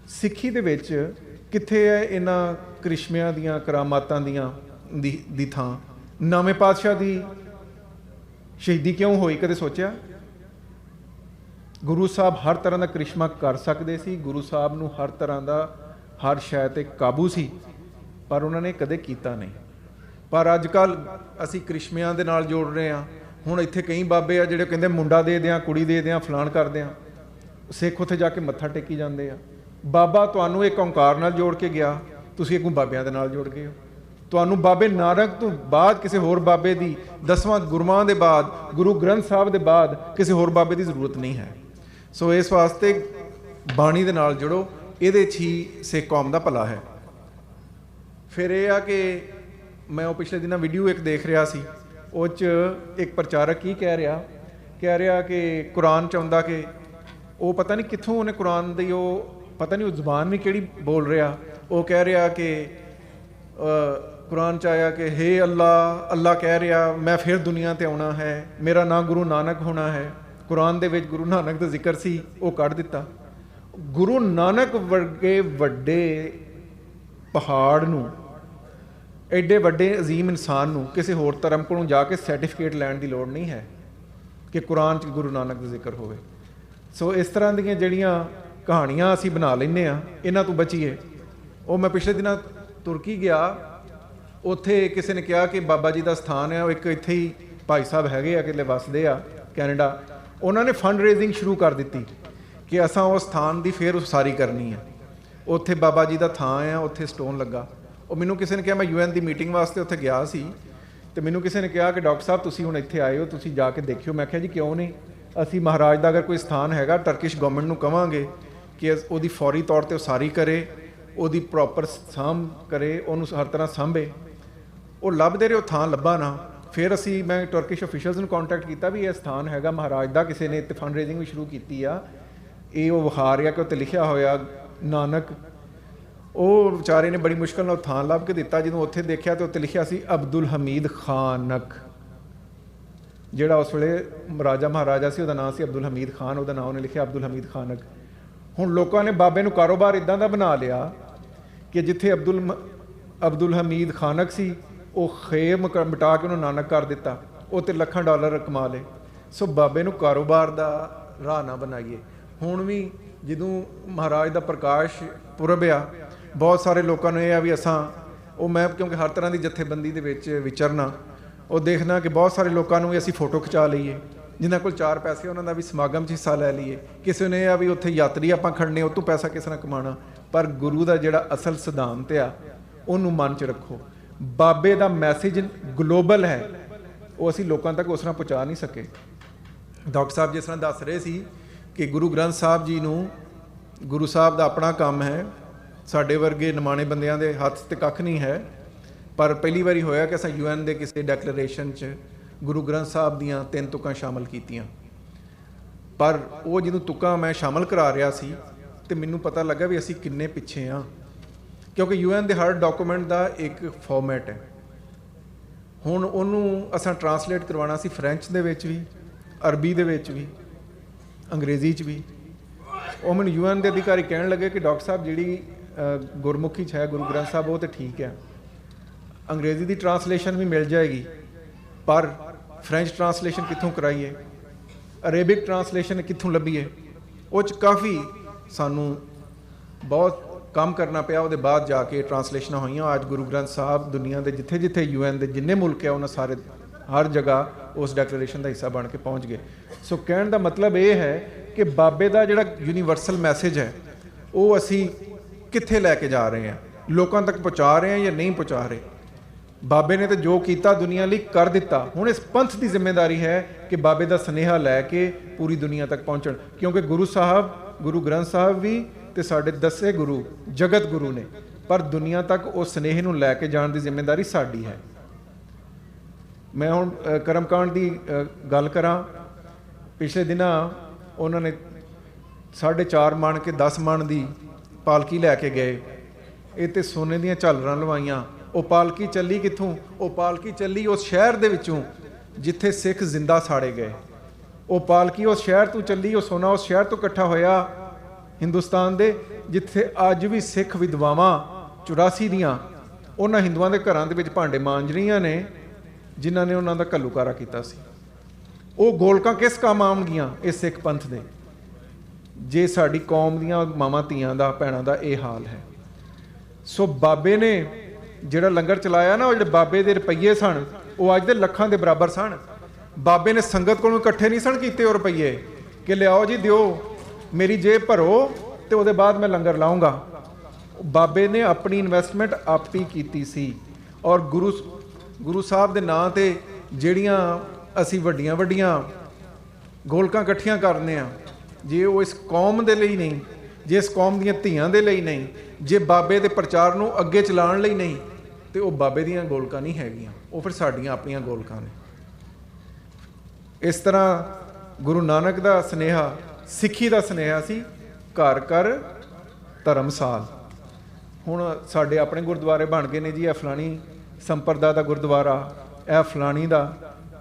ਸਿੱਖੀ ਦੇ ਵਿੱਚ ਕਿੱਥੇ ਹੈ ਇਹਨਾਂ ਕ੍ਰਿਸ਼ਮਿਆਂ ਦੀਆਂ, ਕਰਾਮਾਤਾਂ ਦੀਆਂ ਦੀ ਥਾਂ? ਨਵੇਂ ਪਾਤਸ਼ਾਹ ਦੀ ਸ਼ਹੀਦੀ ਕਿਉਂ ਹੋਈ? ਕਦੇ ਸੋਚਿਆ? ਗੁਰੂ ਸਾਹਿਬ ਹਰ ਤਰ੍ਹਾਂ ਦਾ ਕ੍ਰਿਸ਼ਮਾ ਕਰ ਸਕਦੇ ਸੀ, ਗੁਰੂ ਸਾਹਿਬ ਨੂੰ ਹਰ ਤਰ੍ਹਾਂ ਦਾ ਹਰ ਸ਼ੈ 'ਤੇ ਕਾਬੂ ਸੀ, ਪਰ ਉਹਨਾਂ ਨੇ ਕਦੇ ਕੀਤਾ ਨਹੀਂ। ਪਰ ਅੱਜ ਕੱਲ੍ਹ ਅਸੀਂ ਕ੍ਰਿਸ਼ਮਿਆਂ ਦੇ ਨਾਲ ਜੋੜ ਰਹੇ ਹਾਂ। ਹੁਣ ਇੱਥੇ ਕਈ ਬਾਬੇ ਆ ਜਿਹੜੇ ਕਹਿੰਦੇ ਮੁੰਡਾ ਦੇ ਦਿਆਂ, ਕੁੜੀ ਦੇ ਦਿਆਂ, ਫਲਾਣ ਕਰਦੇ ਆ। ਸਿੱਖ ਉੱਥੇ ਜਾ ਕੇ ਮੱਥਾ ਟੇਕੀ ਜਾਂਦੇ ਆ। ਬਾਬਾ ਤੁਹਾਨੂੰ ਇੱਕ ਓਂਕਾਰ ਨਾਲ ਜੋੜ ਕੇ ਗਿਆ, ਤੁਸੀਂ ਅੱਗੋਂ ਬਾਬਿਆਂ ਦੇ ਨਾਲ ਜੋੜ ਗਏ ਹੋ। ਤੁਹਾਨੂੰ ਬਾਬੇ ਨਾਨਕ ਤੋਂ ਬਾਅਦ ਕਿਸੇ ਹੋਰ ਬਾਬੇ ਦੀ, 10ਵਾਂ ਗੁਰੂਆਂ ਦੇ ਬਾਅਦ, ਗੁਰੂ ਗ੍ਰੰਥ ਸਾਹਿਬ ਦੇ ਬਾਅਦ ਕਿਸੇ ਹੋਰ ਬਾਬੇ ਦੀ ਜ਼ਰੂਰਤ ਨਹੀਂ ਹੈ। ਸੋ ਇਸ ਵਾਸਤੇ ਬਾਣੀ ਦੇ ਨਾਲ ਜੁੜੋ, ਇਹਦੇ 'ਚ ਹੀ ਸਿੱਖ ਕੌਮ ਦਾ ਭਲਾ ਹੈ। ਫਿਰ ਇਹ ਆ ਕਿ ਮੈਂ ਉਹ ਪਿਛਲੇ ਦਿਨਾਂ ਵੀਡੀਓ ਇੱਕ ਦੇਖ ਰਿਹਾ ਸੀ, ਉਹ 'ਚ ਇੱਕ ਪ੍ਰਚਾਰਕ ਕੀ ਕਹਿ ਰਿਹਾ ਕਿ ਕੁਰਾਨ 'ਚ ਆਉਂਦਾ ਕਿ ਉਹ ਪਤਾ ਨਹੀਂ ਕਿੱਥੋਂ ਉਹਨੇ ਕੁਰਾਨ ਦੀ ਉਹ ਪਤਾ ਨਹੀਂ ਉਹ ਜ਼ੁਬਾਨ ਵੀ ਕਿਹੜੀ ਬੋਲ ਰਿਹਾ। ਉਹ ਕਹਿ ਰਿਹਾ ਕਿ ਕੁਰਾਨ 'ਚ ਆਇਆ ਕਿ ਹੇ ਅੱਲਾ, ਅੱਲਾ ਕਹਿ ਰਿਹਾ ਮੈਂ ਫਿਰ ਦੁਨੀਆ 'ਤੇ ਆਉਣਾ ਹੈ, ਮੇਰਾ ਨਾਂ ਗੁਰੂ ਨਾਨਕ ਹੋਣਾ ਹੈ। ਕੁਰਾਨ ਦੇ ਵਿੱਚ ਗੁਰੂ ਨਾਨਕ ਦਾ ਜ਼ਿਕਰ ਸੀ, ਉਹ ਕੱਢ ਦਿੱਤਾ। ਗੁਰੂ ਨਾਨਕ ਵਰਗੇ ਵੱਡੇ ਪਹਾੜ ਨੂੰ, ਐਡੇ ਵੱਡੇ ਅਜ਼ੀਮ ਇਨਸਾਨ ਨੂੰ ਕਿਸੇ ਹੋਰ ਧਰਮ ਕੋਲੋਂ ਜਾ ਕੇ ਸਰਟੀਫਿਕੇਟ ਲੈਣ ਦੀ ਲੋੜ ਨਹੀਂ ਹੈ ਕਿ ਕੁਰਾਨ 'ਚ ਗੁਰੂ ਨਾਨਕ ਦਾ ਜ਼ਿਕਰ ਹੋਵੇ। ਸੋ ਇਸ ਤਰ੍ਹਾਂ ਦੀਆਂ ਜਿਹੜੀਆਂ ਕਹਾਣੀਆਂ ਅਸੀਂ ਬਣਾ ਲੈਂਦੇ ਹਾਂ, ਇਹਨਾਂ ਤੋਂ ਬਚੀਏ। ਉਹ ਮੈਂ ਪਿਛਲੇ ਦਿਨਾਂ ਤੁਰਕੀ ਗਿਆ, ਉੱਥੇ ਕਿਸੇ ਨੇ ਕਿਹਾ ਕਿ ਬਾਬਾ ਜੀ ਦਾ ਸਥਾਨ ਹੈ, ਉਹ ਇੱਕ ਇੱਥੇ ਹੀ ਭਾਈ ਸਾਹਿਬ ਹੈਗੇ ਆ, ਕਿਤੇ ਵਸਦੇ ਆ ਕੈਨੇਡਾ। ਉਹਨਾਂ ਨੇ ਫੰਡ ਰੇਜ਼ਿੰਗ ਸ਼ੁਰੂ ਕਰ ਦਿੱਤੀ ਕਿ ਅਸਾਂ ਉਸ ਸਥਾਨ ਦੀ ਫੇਰ ਉਸਾਰੀ ਕਰਨੀ ਹੈ। ਉੱਥੇ ਬਾਬਾ ਜੀ ਦਾ ਥਾਂ ਆ, ਉੱਥੇ ਸਟੋਨ ਲੱਗਾ। ਉਹ ਮੈਨੂੰ ਕਿਸੇ ਨੇ ਕਿਹਾ, ਮੈਂ UN ਦੀ ਮੀਟਿੰਗ ਵਾਸਤੇ ਉੱਥੇ ਗਿਆ ਸੀ, ਅਤੇ ਮੈਨੂੰ ਕਿਸੇ ਨੇ ਕਿਹਾ ਕਿ ਡਾਕਟਰ ਸਾਹਿਬ ਤੁਸੀਂ ਹੁਣ ਇੱਥੇ ਆਏ ਹੋ, ਤੁਸੀਂ ਜਾ ਕੇ ਦੇਖਿਓ। ਮੈਂ ਕਿਹਾ ਜੀ ਕਿਉਂ ਨਹੀਂ, ਅਸੀਂ ਮਹਾਰਾਜ ਦਾ ਅਗਰ ਕੋਈ ਸਥਾਨ ਹੈਗਾ, ਟਰਕਿਸ਼ ਗਵਰਨਮੈਂਟ ਨੂੰ ਕਵਾਂਗੇ ਕਿ ਉਹਦੀ ਫੌਰੀ ਤੌਰ 'ਤੇ ਉਸਾਰੀ ਕਰੇ, ਉਹਦੀ ਪ੍ਰੋਪਰ ਸਾਂਭ ਕਰੇ, ਉਹਨੂੰ ਹਰ ਤਰ੍ਹਾਂ ਸਾਂਭੇ। ਉਹ ਲੱਭਦੇ ਰਹੇ, ਉਹ ਥਾਂ ਲੱਭਾ ਨਾ। ਫਿਰ ਮੈਂ ਟਰਕਿਸ਼ ਅਫੀਸ਼ੀਅਲਸ ਨੂੰ ਕੰਟੈਕਟ ਕੀਤਾ ਵੀ ਇਹ ਸਥਾਨ ਹੈਗਾ ਮਹਾਰਾਜ ਦਾ, ਕਿਸੇ ਨੇ ਇੱਥੇ ਫੰਡ ਰੇਜ਼ਿੰਗ ਵੀ ਸ਼ੁਰੂ ਕੀਤੀ ਆ। ਇਹ ਉਹ ਵਿਖਾ ਰਿਹਾ ਕਿ ਉੱਤੇ ਲਿਖਿਆ ਹੋਇਆ ਨਾਨਕ। ਉਹ ਵਿਚਾਰੇ ਨੇ ਬੜੀ ਮੁਸ਼ਕਿਲ ਨਾਲ ਥਾਂ ਲੱਭ ਕੇ ਦਿੱਤਾ। ਜਦੋਂ ਉੱਥੇ ਦੇਖਿਆ ਤਾਂ ਉੱਤੇ ਲਿਖਿਆ ਸੀ ਅਬਦੁਲ ਹਮੀਦ ਖਾਨਕ, ਜਿਹੜਾ ਉਸ ਵੇਲੇ ਰਾਜਾ ਮਹਾਰਾਜਾ ਸੀ, ਉਹਦਾ ਨਾਂ ਸੀ ਅਬਦੁਲ ਹਮੀਦ ਖਾਨ, ਉਹਦਾ ਨਾਂ ਉਹਨੇ ਲਿਖਿਆ ਅਬਦੁਲ ਹਮੀਦ ਖਾਨਕ। ਹੁਣ ਲੋਕਾਂ ਨੇ ਬਾਬੇ ਨੂੰ ਕਾਰੋਬਾਰ ਇੱਦਾਂ ਦਾ ਬਣਾ ਲਿਆ ਕਿ ਜਿੱਥੇ ਅਬਦੁਲ ਹਮੀਦ ਖਾਨਕ ਸੀ, ਉਹ ਖੇ ਮਿਟਾ ਕੇ ਉਹਨੂੰ ਨਾਨਕ ਕਰ ਦਿੱਤਾ। ਉਹ ਤੇ ਲੱਖਾਂ ਡਾਲਰ ਕਮਾ ਲਏ। ਸੋ ਬਾਬੇ ਨੂੰ ਕਾਰੋਬਾਰ ਦਾ ਰਾਹ ਨਾ ਬਣਾਈਏ। ਹੁਣ ਵੀ ਜਦੋਂ ਮਹਾਰਾਜ ਦਾ ਪ੍ਰਕਾਸ਼ ਪੁਰਬ ਆ, ਬਹੁਤ ਸਾਰੇ ਲੋਕਾਂ ਨੂੰ ਇਹ ਆ ਵੀ ਮੈਂ ਕਿਉਂਕਿ ਹਰ ਤਰ੍ਹਾਂ ਦੀ ਜਥੇਬੰਦੀ ਦੇ ਵਿੱਚ ਵਿਚਰਨਾ, ਉਹ ਦੇਖਣਾ ਕਿ ਬਹੁਤ ਸਾਰੇ ਲੋਕਾਂ ਨੂੰ ਵੀ ਅਸੀਂ ਫੋਟੋ ਖਿਚਾ ਲਈਏ, ਜਿਨ੍ਹਾਂ ਕੋਲ 4 ਪੈਸੇ ਉਹਨਾਂ ਦਾ ਵੀ ਸਮਾਗਮ 'ਚ ਹਿੱਸਾ ਲੈ ਲਈਏ। ਕਿਸੇ ਨੇ ਇਹ ਆ ਵੀ ਉੱਥੇ ਯਾਤਰੀ ਆਪਾਂ ਖੜਨੇ, ਉਹ ਤੋਂ ਪੈਸਾ ਕਿਸ ਤਰ੍ਹਾਂ ਕਮਾਉਣਾ। ਪਰ ਗੁਰੂ ਦਾ ਜਿਹੜਾ ਅਸਲ ਸਿਧਾਂਤ ਆ, ਉਹਨੂੰ ਮਨ 'ਚ ਰੱਖੋ। ਬਾਬੇ ਦਾ ਮੈਸੇਜ ਗਲੋਬਲ ਹੈ, ਉਹ ਅਸੀਂ ਲੋਕਾਂ ਤੱਕ ਉਸ ਤਰ੍ਹਾਂ ਪਹੁੰਚਾ ਨਹੀਂ ਸਕੇ। ਡਾਕਟਰ ਸਾਹਿਬ ਜਿਸ ਤਰ੍ਹਾਂ ਦੱਸ ਰਹੇ ਸੀ ਕਿ ਗੁਰੂ ਗ੍ਰੰਥ ਸਾਹਿਬ ਜੀ ਨੂੰ, ਗੁਰੂ ਸਾਹਿਬ ਦਾ ਆਪਣਾ ਕੰਮ ਹੈ, ਸਾਡੇ ਵਰਗੇ ਨਿਮਾਣੇ ਬੰਦਿਆਂ ਦੇ ਹੱਥ 'ਤੇ ਕੱਖ ਨਹੀਂ ਹੈ। ਪਰ ਪਹਿਲੀ ਵਾਰੀ ਹੋਇਆ ਕਿ ਅਸੀਂ UN ਦੇ ਕਿਸੇ ਡੈਕਲੇਰੇਸ਼ਨ 'ਚ ਗੁਰੂ ਗ੍ਰੰਥ ਸਾਹਿਬ ਦੀਆਂ 3 ਤੁਕਾਂ ਸ਼ਾਮਲ ਕੀਤੀਆਂ। ਪਰ ਉਹ ਜਦੋਂ ਤੁਕਾਂ ਮੈਂ ਸ਼ਾਮਲ ਕਰਾ ਰਿਹਾ ਸੀ ਅਤੇ ਮੈਨੂੰ ਪਤਾ ਲੱਗਾ ਵੀ ਅਸੀਂ ਕਿੰਨੇ ਪਿੱਛੇ ਹਾਂ, ਕਿਉਂਕਿ UN ਦੇ ਹਰ ਡਾਕੂਮੈਂਟ ਦਾ ਇੱਕ ਫਾਰਮੈਟ ਹੈ। ਹੁਣ ਉਹਨੂੰ ਅਸਾਂ ਟਰਾਂਸਲੇਟ ਕਰਵਾਉਣਾ ਸੀ ਫਰੈਂਚ ਦੇ ਵਿੱਚ ਵੀ, ਅਰਬੀ ਦੇ ਵਿੱਚ ਵੀ, ਅੰਗਰੇਜ਼ੀ 'ਚ ਵੀ। ਉਹ ਮੈਨੂੰ UN ਦੇ ਅਧਿਕਾਰੀ ਕਹਿਣ ਲੱਗੇ ਕਿ ਡਾਕਟਰ ਸਾਹਿਬ ਜਿਹੜੀ ਗੁਰਮੁਖੀ 'ਚ ਹੈ ਗੁਰੂ ਗ੍ਰੰਥ ਸਾਹਿਬ, ਉਹ ਤਾਂ ਠੀਕ ਹੈ, ਅੰਗਰੇਜ਼ੀ ਦੀ ਟਰਾਂਸਲੇਸ਼ਨ ਵੀ ਮਿਲ ਜਾਏਗੀ, ਪਰ ਫਰੈਂਚ ਟਰਾਂਸਲੇਸ਼ਨ ਕਿੱਥੋਂ ਕਰਾਈਏ, ਅਰੇਬਿਕ ਟਰਾਂਸਲੇਸ਼ਨ ਕਿੱਥੋਂ ਲੱਭੀਏ। ਉਹ 'ਚ ਕਾਫੀ ਸਾਨੂੰ ਬਹੁਤ ਕੰਮ ਕਰਨਾ ਪਿਆ। ਉਹਦੇ ਬਾਅਦ ਜਾ ਕੇ ਟਰਾਂਸਲੇਸ਼ਨਾਂ ਹੋਈਆਂ। ਅੱਜ ਗੁਰੂ ਗ੍ਰੰਥ ਸਾਹਿਬ ਦੁਨੀਆ ਦੇ ਜਿੱਥੇ ਜਿੱਥੇ UN ਦੇ ਜਿੰਨੇ ਮੁਲਕ ਹੈ, ਉਹਨਾਂ ਸਾਰੇ ਹਰ ਜਗ੍ਹਾ ਉਸ ਡੈਕਲੇਰੇਸ਼ਨ ਦਾ ਹਿੱਸਾ ਬਣ ਕੇ ਪਹੁੰਚ ਗਏ। ਸੋ ਕਹਿਣ ਦਾ ਮਤਲਬ ਇਹ ਹੈ ਕਿ ਬਾਬੇ ਦਾ ਜਿਹੜਾ ਯੂਨੀਵਰਸਲ ਮੈਸੇਜ ਹੈ, ਉਹ ਅਸੀਂ ਕਿੱਥੇ ਲੈ ਕੇ ਜਾ ਰਹੇ ਹਾਂ, ਲੋਕਾਂ ਤੱਕ ਪਹੁੰਚਾ ਰਹੇ ਹਾਂ ਜਾਂ ਨਹੀਂ ਪਹੁੰਚਾ ਰਹੇ। ਬਾਬੇ ਨੇ ਤਾਂ ਜੋ ਕੀਤਾ ਦੁਨੀਆ ਲਈ ਕਰ ਦਿੱਤਾ। ਹੁਣ ਇਸ ਪੰਥ ਦੀ ਜ਼ਿੰਮੇਵਾਰੀ ਹੈ ਕਿ ਬਾਬੇ ਦਾ ਸੁਨੇਹਾ ਲੈ ਕੇ ਪੂਰੀ ਦੁਨੀਆ ਤੱਕ ਪਹੁੰਚਣ, ਕਿਉਂਕਿ ਗੁਰੂ ਸਾਹਿਬ, ਗੁਰੂ ਗ੍ਰੰਥ ਸਾਹਿਬ ਵੀ ਤੇ ਸਾਡੇ 10 ਗੁਰੂ ਜਗਤ ਗੁਰੂ ਨੇ, ਪਰ ਦੁਨੀਆ ਤੱਕ ਉਸ ਸੁਨੇਹੇ ਨੂੰ ਲੈ ਕੇ ਜਾਣ ਦੀ ਜ਼ਿੰਮੇਵਾਰੀ ਸਾਡੀ ਹੈ। ਮੈਂ ਹੁਣ ਕਰਮਕਾਂਡ ਦੀ ਗੱਲ ਕਰਾਂ। ਪਿਛਲੇ ਦਿਨਾਂ ਉਹਨਾਂ ਨੇ 4.5 ਮਣ ਕੇ 10 ਮਣ ਦੀ ਪਾਲਕੀ ਲੈ ਕੇ ਗਏ। ਇਹ ਤੇ ਸੋਨੇ ਦੀਆਂ ਝਾਲਰਾਂ ਲਵਾਈਆਂ। ਉਹ ਪਾਲਕੀ ਚੱਲੀ ਕਿੱਥੋਂ? ਉਹ ਪਾਲਕੀ ਚੱਲੀ ਉਸ ਸ਼ਹਿਰ ਦੇ ਵਿੱਚੋਂ ਜਿੱਥੇ ਸਿੱਖ ਜ਼ਿੰਦਾ ਸਾੜੇ ਗਏ। ਉਹ ਪਾਲਕੀ ਉਸ ਸ਼ਹਿਰ ਤੋਂ ਚੱਲੀ, ਉਹ ਸੋਨਾ ਉਸ ਸ਼ਹਿਰ ਤੋਂ ਇਕੱਠਾ ਹੋਇਆ ਹਿੰਦੁਸਤਾਨ ਦੇ, ਜਿੱਥੇ ਅੱਜ ਵੀ ਸਿੱਖ ਵਿਧਵਾਵਾਂ 84 ਦੀਆਂ ਉਹਨਾਂ ਹਿੰਦੂਆਂ ਦੇ ਘਰਾਂ ਦੇ ਵਿੱਚ ਭਾਂਡੇ ਮਾਂਜ ਰਹੀਆਂ ਨੇ ਜਿਨ੍ਹਾਂ ਨੇ ਉਹਨਾਂ ਦਾ ਘੱਲੂਕਾਰਾ ਕੀਤਾ ਸੀ। ਉਹ ਗੋਲਕਾਂ ਕਿਸ ਕੰਮ ਆਉਣਗੀਆਂ ਇਸ ਸਿੱਖ ਪੰਥ ਦੇ, ਜੇ ਸਾਡੀ ਕੌਮ ਦੀਆਂ ਮਾਵਾਂ ਧੀਆਂ ਦਾ, ਭੈਣਾਂ ਦਾ ਇਹ ਹਾਲ ਹੈ। ਸੋ ਬਾਬੇ ਨੇ ਜਿਹੜਾ ਲੰਗਰ ਚਲਾਇਆ ਨਾ, ਉਹ ਜਿਹੜੇ ਬਾਬੇ ਦੇ ਰੁਪਈਏ ਸਨ, ਉਹ ਅੱਜ ਦੇ ਲੱਖਾਂ ਦੇ ਬਰਾਬਰ ਸਨ। ਬਾਬੇ ਨੇ ਸੰਗਤ ਕੋਲੋਂ ਇਕੱਠੇ ਨਹੀਂ ਸਨ ਕੀਤੇ ਉਹ ਰੁਪਈਏ ਕਿ ਲਿਆਓ ਜੀ ਦਿਓ, ਮੇਰੀ ਜੇਬ ਭਰੋ ਤੇ ਉਹਦੇ ਬਾਅਦ ਮੈਂ ਲੰਗਰ ਲਾਉਂਗਾ। ਬਾਬੇ ਨੇ ਆਪਣੀ ਇਨਵੈਸਟਮੈਂਟ ਆਪ ਹੀ ਕੀਤੀ ਸੀ। ਔਰ ਗੁਰੂ ਸਾਹਿਬ ਦੇ ਨਾਂ 'ਤੇ ਜਿਹੜੀਆਂ ਅਸੀਂ ਵੱਡੀਆਂ ਵੱਡੀਆਂ ਗੋਲਕਾਂ ਇਕੱਠੀਆਂ ਕਰਦੇ ਹਾਂ, ਜੇ ਉਹ ਇਸ ਕੌਮ ਦੇ ਲਈ ਨਹੀਂ, ਜੇ ਇਸ ਕੌਮ ਦੀਆਂ ਧੀਆਂ ਦੇ ਲਈ ਨਹੀਂ, ਜੇ ਬਾਬੇ ਦੇ ਪ੍ਰਚਾਰ ਨੂੰ ਅੱਗੇ ਚਲਾਉਣ ਲਈ ਨਹੀਂ, ਤੇ ਉਹ ਬਾਬੇ ਦੀਆਂ ਗੋਲਕਾਂ ਨਹੀਂ ਹੈਗੀਆਂ, ਉਹ ਫਿਰ ਸਾਡੀਆਂ ਆਪਣੀਆਂ ਗੋਲਕਾਂ ਨੇ। ਇਸ ਤਰ੍ਹਾਂ ਗੁਰੂ ਨਾਨਕ ਦਾ ਸੁਨੇਹਾ ਸਿੱਖੀ ਦਾ ਸੁਨੇਹਾ ਸੀ, ਘਰ ਘਰ ਧਰਮਸਾਲ। ਹੁਣ ਸਾਡੇ ਆਪਣੇ ਗੁਰਦੁਆਰੇ ਬਣ ਗਏ ਨੇ ਜੀ, ਇਹ ਫਲਾਣੀ ਸੰਪਰਦਾ ਦਾ ਗੁਰਦੁਆਰਾ, ਇਹ ਫਲਾਣੀ ਦਾ,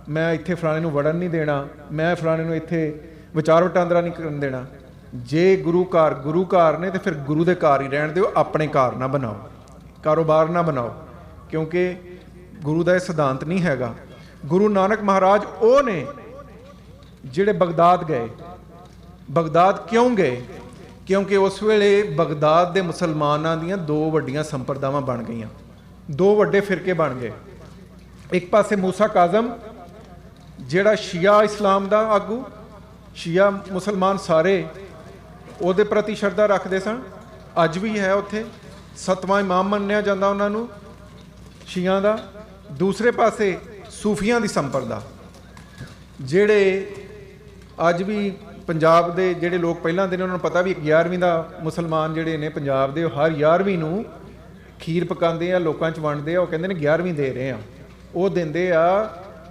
ਮੈਂ ਇੱਥੇ ਫਲਾਣੇ ਨੂੰ ਵੜਨ ਨਹੀਂ ਦੇਣਾ, ਮੈਂ ਫਲਾਣੇ ਨੂੰ ਇੱਥੇ ਵਿਚਾਰ ਵਟਾਂਦਰਾ ਨਹੀਂ ਕਰਨ ਦੇਣਾ। ਜੇ ਗੁਰੂ ਘਰ ਨੇ ਤੇ ਫਿਰ ਗੁਰੂ ਦੇ ਘਰ ਹੀ ਰਹਿਣ ਦਿਓ, ਆਪਣੇ ਘਰ ਨਾ ਬਣਾਓ, ਕਾਰੋਬਾਰ ਨਾ ਬਣਾਓ, ਕਿਉਂਕਿ ਗੁਰੂ ਦਾ ਇਹ ਸਿਧਾਂਤ ਨਹੀਂ ਹੈਗਾ। ਗੁਰੂ ਨਾਨਕ ਮਹਾਰਾਜ ਉਹ ਨੇ ਜਿਹੜੇ ਬਗਦਾਦ ਗਏ। ਬਗਦਾਦ ਕਿਉਂ ਗਏ? ਕਿਉਂਕਿ ਉਸ ਵੇਲੇ ਬਗਦਾਦ ਦੇ ਮੁਸਲਮਾਨਾਂ ਦੀਆਂ ਦੋ ਵੱਡੀਆਂ ਸੰਪਰਦਾਵਾਂ ਬਣ ਗਈਆਂ, ਦੋ ਵੱਡੇ ਫਿਰਕੇ ਬਣ ਗਏ। ਇੱਕ ਪਾਸੇ ਮੂਸਾ ਕਾਜ਼ਮ ਜਿਹੜਾ ਸ਼ੀਆ ਇਸਲਾਮ ਦਾ ਆਗੂ, ਸ਼ੀਆ ਮੁਸਲਮਾਨ ਸਾਰੇ ਉਹਦੇ ਪ੍ਰਤੀ ਸ਼ਰਧਾ ਰੱਖਦੇ ਸਨ, ਅੱਜ ਵੀ ਹੈ ਉੱਥੇ, 7ਵਾਂ ਇਮਾਮ ਮੰਨਿਆ ਜਾਂਦਾ ਉਹਨਾਂ ਨੂੰ ਸ਼ੀਆਂ ਦਾ। ਦੂਸਰੇ ਪਾਸੇ ਸੂਫੀਆਂ ਦੀ ਸੰਪਰਦਾ, ਜਿਹੜੇ ਅੱਜ ਵੀ ਪੰਜਾਬ ਦੇ ਜਿਹੜੇ ਲੋਕ ਪਹਿਲਾਂ ਦੇ ਨੇ ਉਹਨਾਂ ਨੂੰ ਪਤਾ ਵੀ 11ਵੀਂ ਦਾ ਮੁਸਲਮਾਨ ਜਿਹੜੇ ਨੇ ਪੰਜਾਬ ਦੇ, ਉਹ ਹਰ 11ਵੀਂ ਨੂੰ ਖੀਰ ਪਕਾਉਂਦੇ ਆ, ਲੋਕਾਂ 'ਚ ਵੰਡਦੇ ਆ, ਉਹ ਕਹਿੰਦੇ ਨੇ 11ਵੀਂ ਦੇ ਰਹੇ ਆ। ਉਹ ਦਿੰਦੇ ਆ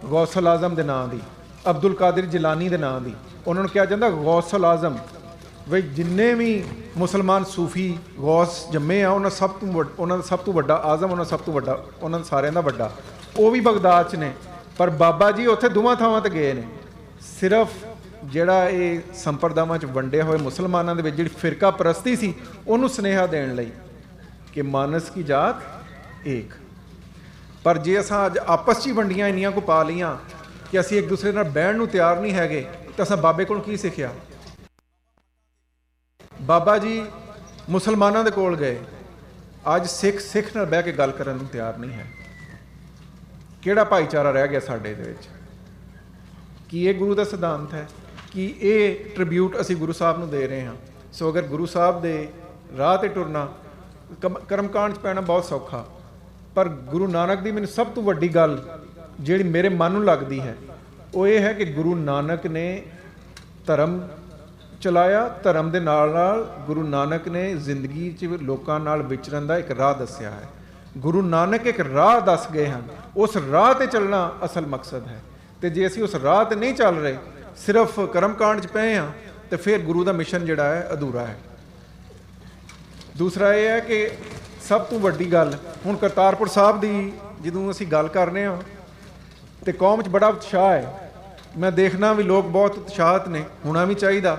ਗੌਸਲ ਆਜ਼ਮ ਦੇ ਨਾਂ ਦੀ, ਅਬਦੁਲ ਕਾਦਰ ਜਿਲਾਨੀ ਦੇ ਨਾਂ ਦੀ। ਉਹਨਾਂ ਨੂੰ ਕਿਹਾ ਜਾਂਦਾ ਗੌਸਲ ਆਜ਼ਮ। ਬਈ ਜਿੰਨੇ ਵੀ ਮੁਸਲਮਾਨ ਸੂਫੀ ਗੌਸ ਜੰਮੇ ਆ, ਉਹਨਾਂ ਦਾ ਸਭ ਤੋਂ ਵੱਡਾ ਆਜ਼ਮ, ਉਹਨਾਂ ਸਭ ਤੋਂ ਵੱਡਾ, ਉਹਨਾਂ ਸਾਰਿਆਂ ਦਾ ਵੱਡਾ, ਉਹ ਵੀ ਬਗਦਾਦ 'ਚ ਨੇ। ਪਰ ਬਾਬਾ ਜੀ ਉੱਥੇ ਦੋਵਾਂ ਥਾਵਾਂ 'ਤੇ ਗਏ ਨੇ। ਸਿਰਫ ਜਿਹੜਾ ਇਹ ਸੰਪਰਦਾਵਾਂ 'ਚ ਵੰਡੇ ਹੋਏ ਮੁਸਲਮਾਨਾਂ ਦੇ ਵਿੱਚ ਜਿਹੜੀ ਫਿਰਕਾ ਪ੍ਰਸਤੀ ਸੀ, ਉਹਨੂੰ ਸੁਨੇਹਾ ਦੇਣ ਲਈ ਕਿ ਮਾਨਸ ਕੀ ਜਾਤ ਏਕ। ਪਰ ਜੇ ਅਸਾਂ ਅੱਜ ਆਪਸ 'ਚ ਹੀ ਵੰਡੀਆਂ ਇੰਨੀਆਂ ਕੁ ਪਾ ਲਈਆਂ ਕਿ ਅਸੀਂ ਇੱਕ ਦੂਸਰੇ ਨਾਲ ਬਹਿਣ ਨੂੰ ਤਿਆਰ ਨਹੀਂ ਹੈਗੇ, ਤਾਂ ਅਸਾਂ ਬਾਬੇ ਕੋਲ ਕੀ ਸਿੱਖਿਆ? ਬਾਬਾ ਜੀ ਮੁਸਲਮਾਨਾਂ ਦੇ ਕੋਲ ਗਏ, ਅੱਜ ਸਿੱਖ ਨਾਲ ਬਹਿ ਕੇ ਗੱਲ ਕਰਨ ਨੂੰ ਤਿਆਰ ਨਹੀਂ ਹੈ। ਕਿਹੜਾ ਭਾਈਚਾਰਾ ਰਹਿ ਗਿਆ ਸਾਡੇ ਦੇ ਵਿੱਚ? ਕੀ ਇਹ ਗੁਰੂ ਦਾ ਸਿਧਾਂਤ ਹੈ? ਕਿ ਇਹ ਟ੍ਰਿਬਿਊਟ ਅਸੀਂ ਗੁਰੂ ਸਾਹਿਬ ਨੂੰ ਦੇ ਰਹੇ ਹਾਂ? ਸੋ ਅਗਰ ਗੁਰੂ ਸਾਹਿਬ ਦੇ ਰਾਹ 'ਤੇ ਟੁਰਨਾ, ਕਰਮਕਾਂਡ 'ਚ ਪੈਣਾ ਬਹੁਤ ਸੌਖਾ, ਪਰ ਗੁਰੂ ਨਾਨਕ ਦੀ ਮੈਨੂੰ ਸਭ ਤੋਂ ਵੱਡੀ ਗੱਲ ਜਿਹੜੀ ਮੇਰੇ ਮਨ ਨੂੰ ਲੱਗਦੀ ਹੈ, ਉਹ ਇਹ ਹੈ ਕਿ ਗੁਰੂ ਨਾਨਕ ਨੇ ਧਰਮ ਚਲਾਇਆ, ਧਰਮ ਦੇ ਨਾਲ ਨਾਲ ਗੁਰੂ ਨਾਨਕ ਨੇ ਜ਼ਿੰਦਗੀ 'ਚ ਲੋਕਾਂ ਨਾਲ ਵਿਚਰਨ ਦਾ ਇੱਕ ਰਾਹ ਦੱਸਿਆ ਹੈ। ਗੁਰੂ ਨਾਨਕ ਇੱਕ ਰਾਹ ਦੱਸ ਗਏ ਹਨ, ਉਸ ਰਾਹ 'ਤੇ ਚੱਲਣਾ ਅਸਲ ਮਕਸਦ ਹੈ। ਤੇ ਜੇ ਅਸੀਂ ਉਸ ਰਾਹ 'ਤੇ ਨਹੀਂ ਚੱਲ ਰਹੇ, ਸਿਰਫ ਕਰਮਕਾਂਡ 'ਚ ਪਏ ਹਾਂ, ਤੇ ਫਿਰ ਗੁਰੂ ਦਾ ਮਿਸ਼ਨ ਜਿਹੜਾ ਹੈ ਅਧੂਰਾ ਹੈ। ਦੂਸਰਾ ਇਹ ਹੈ ਕਿ ਸਭ ਤੋਂ ਵੱਡੀ ਗੱਲ, ਹੁਣ ਕਰਤਾਰਪੁਰ ਸਾਹਿਬ ਦੀ ਜਦੋਂ ਅਸੀਂ ਗੱਲ ਕਰ ਰਹੇ ਹਾਂ ਤੇ ਕੌਮ 'ਚ ਬੜਾ ਉਤਸ਼ਾਹ ਹੈ। ਮੈਂ ਦੇਖਣਾ ਵੀ ਲੋਕ ਬਹੁਤ ਉਤਸ਼ਾਹਤ ਨੇ, ਹੋਣਾ ਵੀ ਚਾਹੀਦਾ।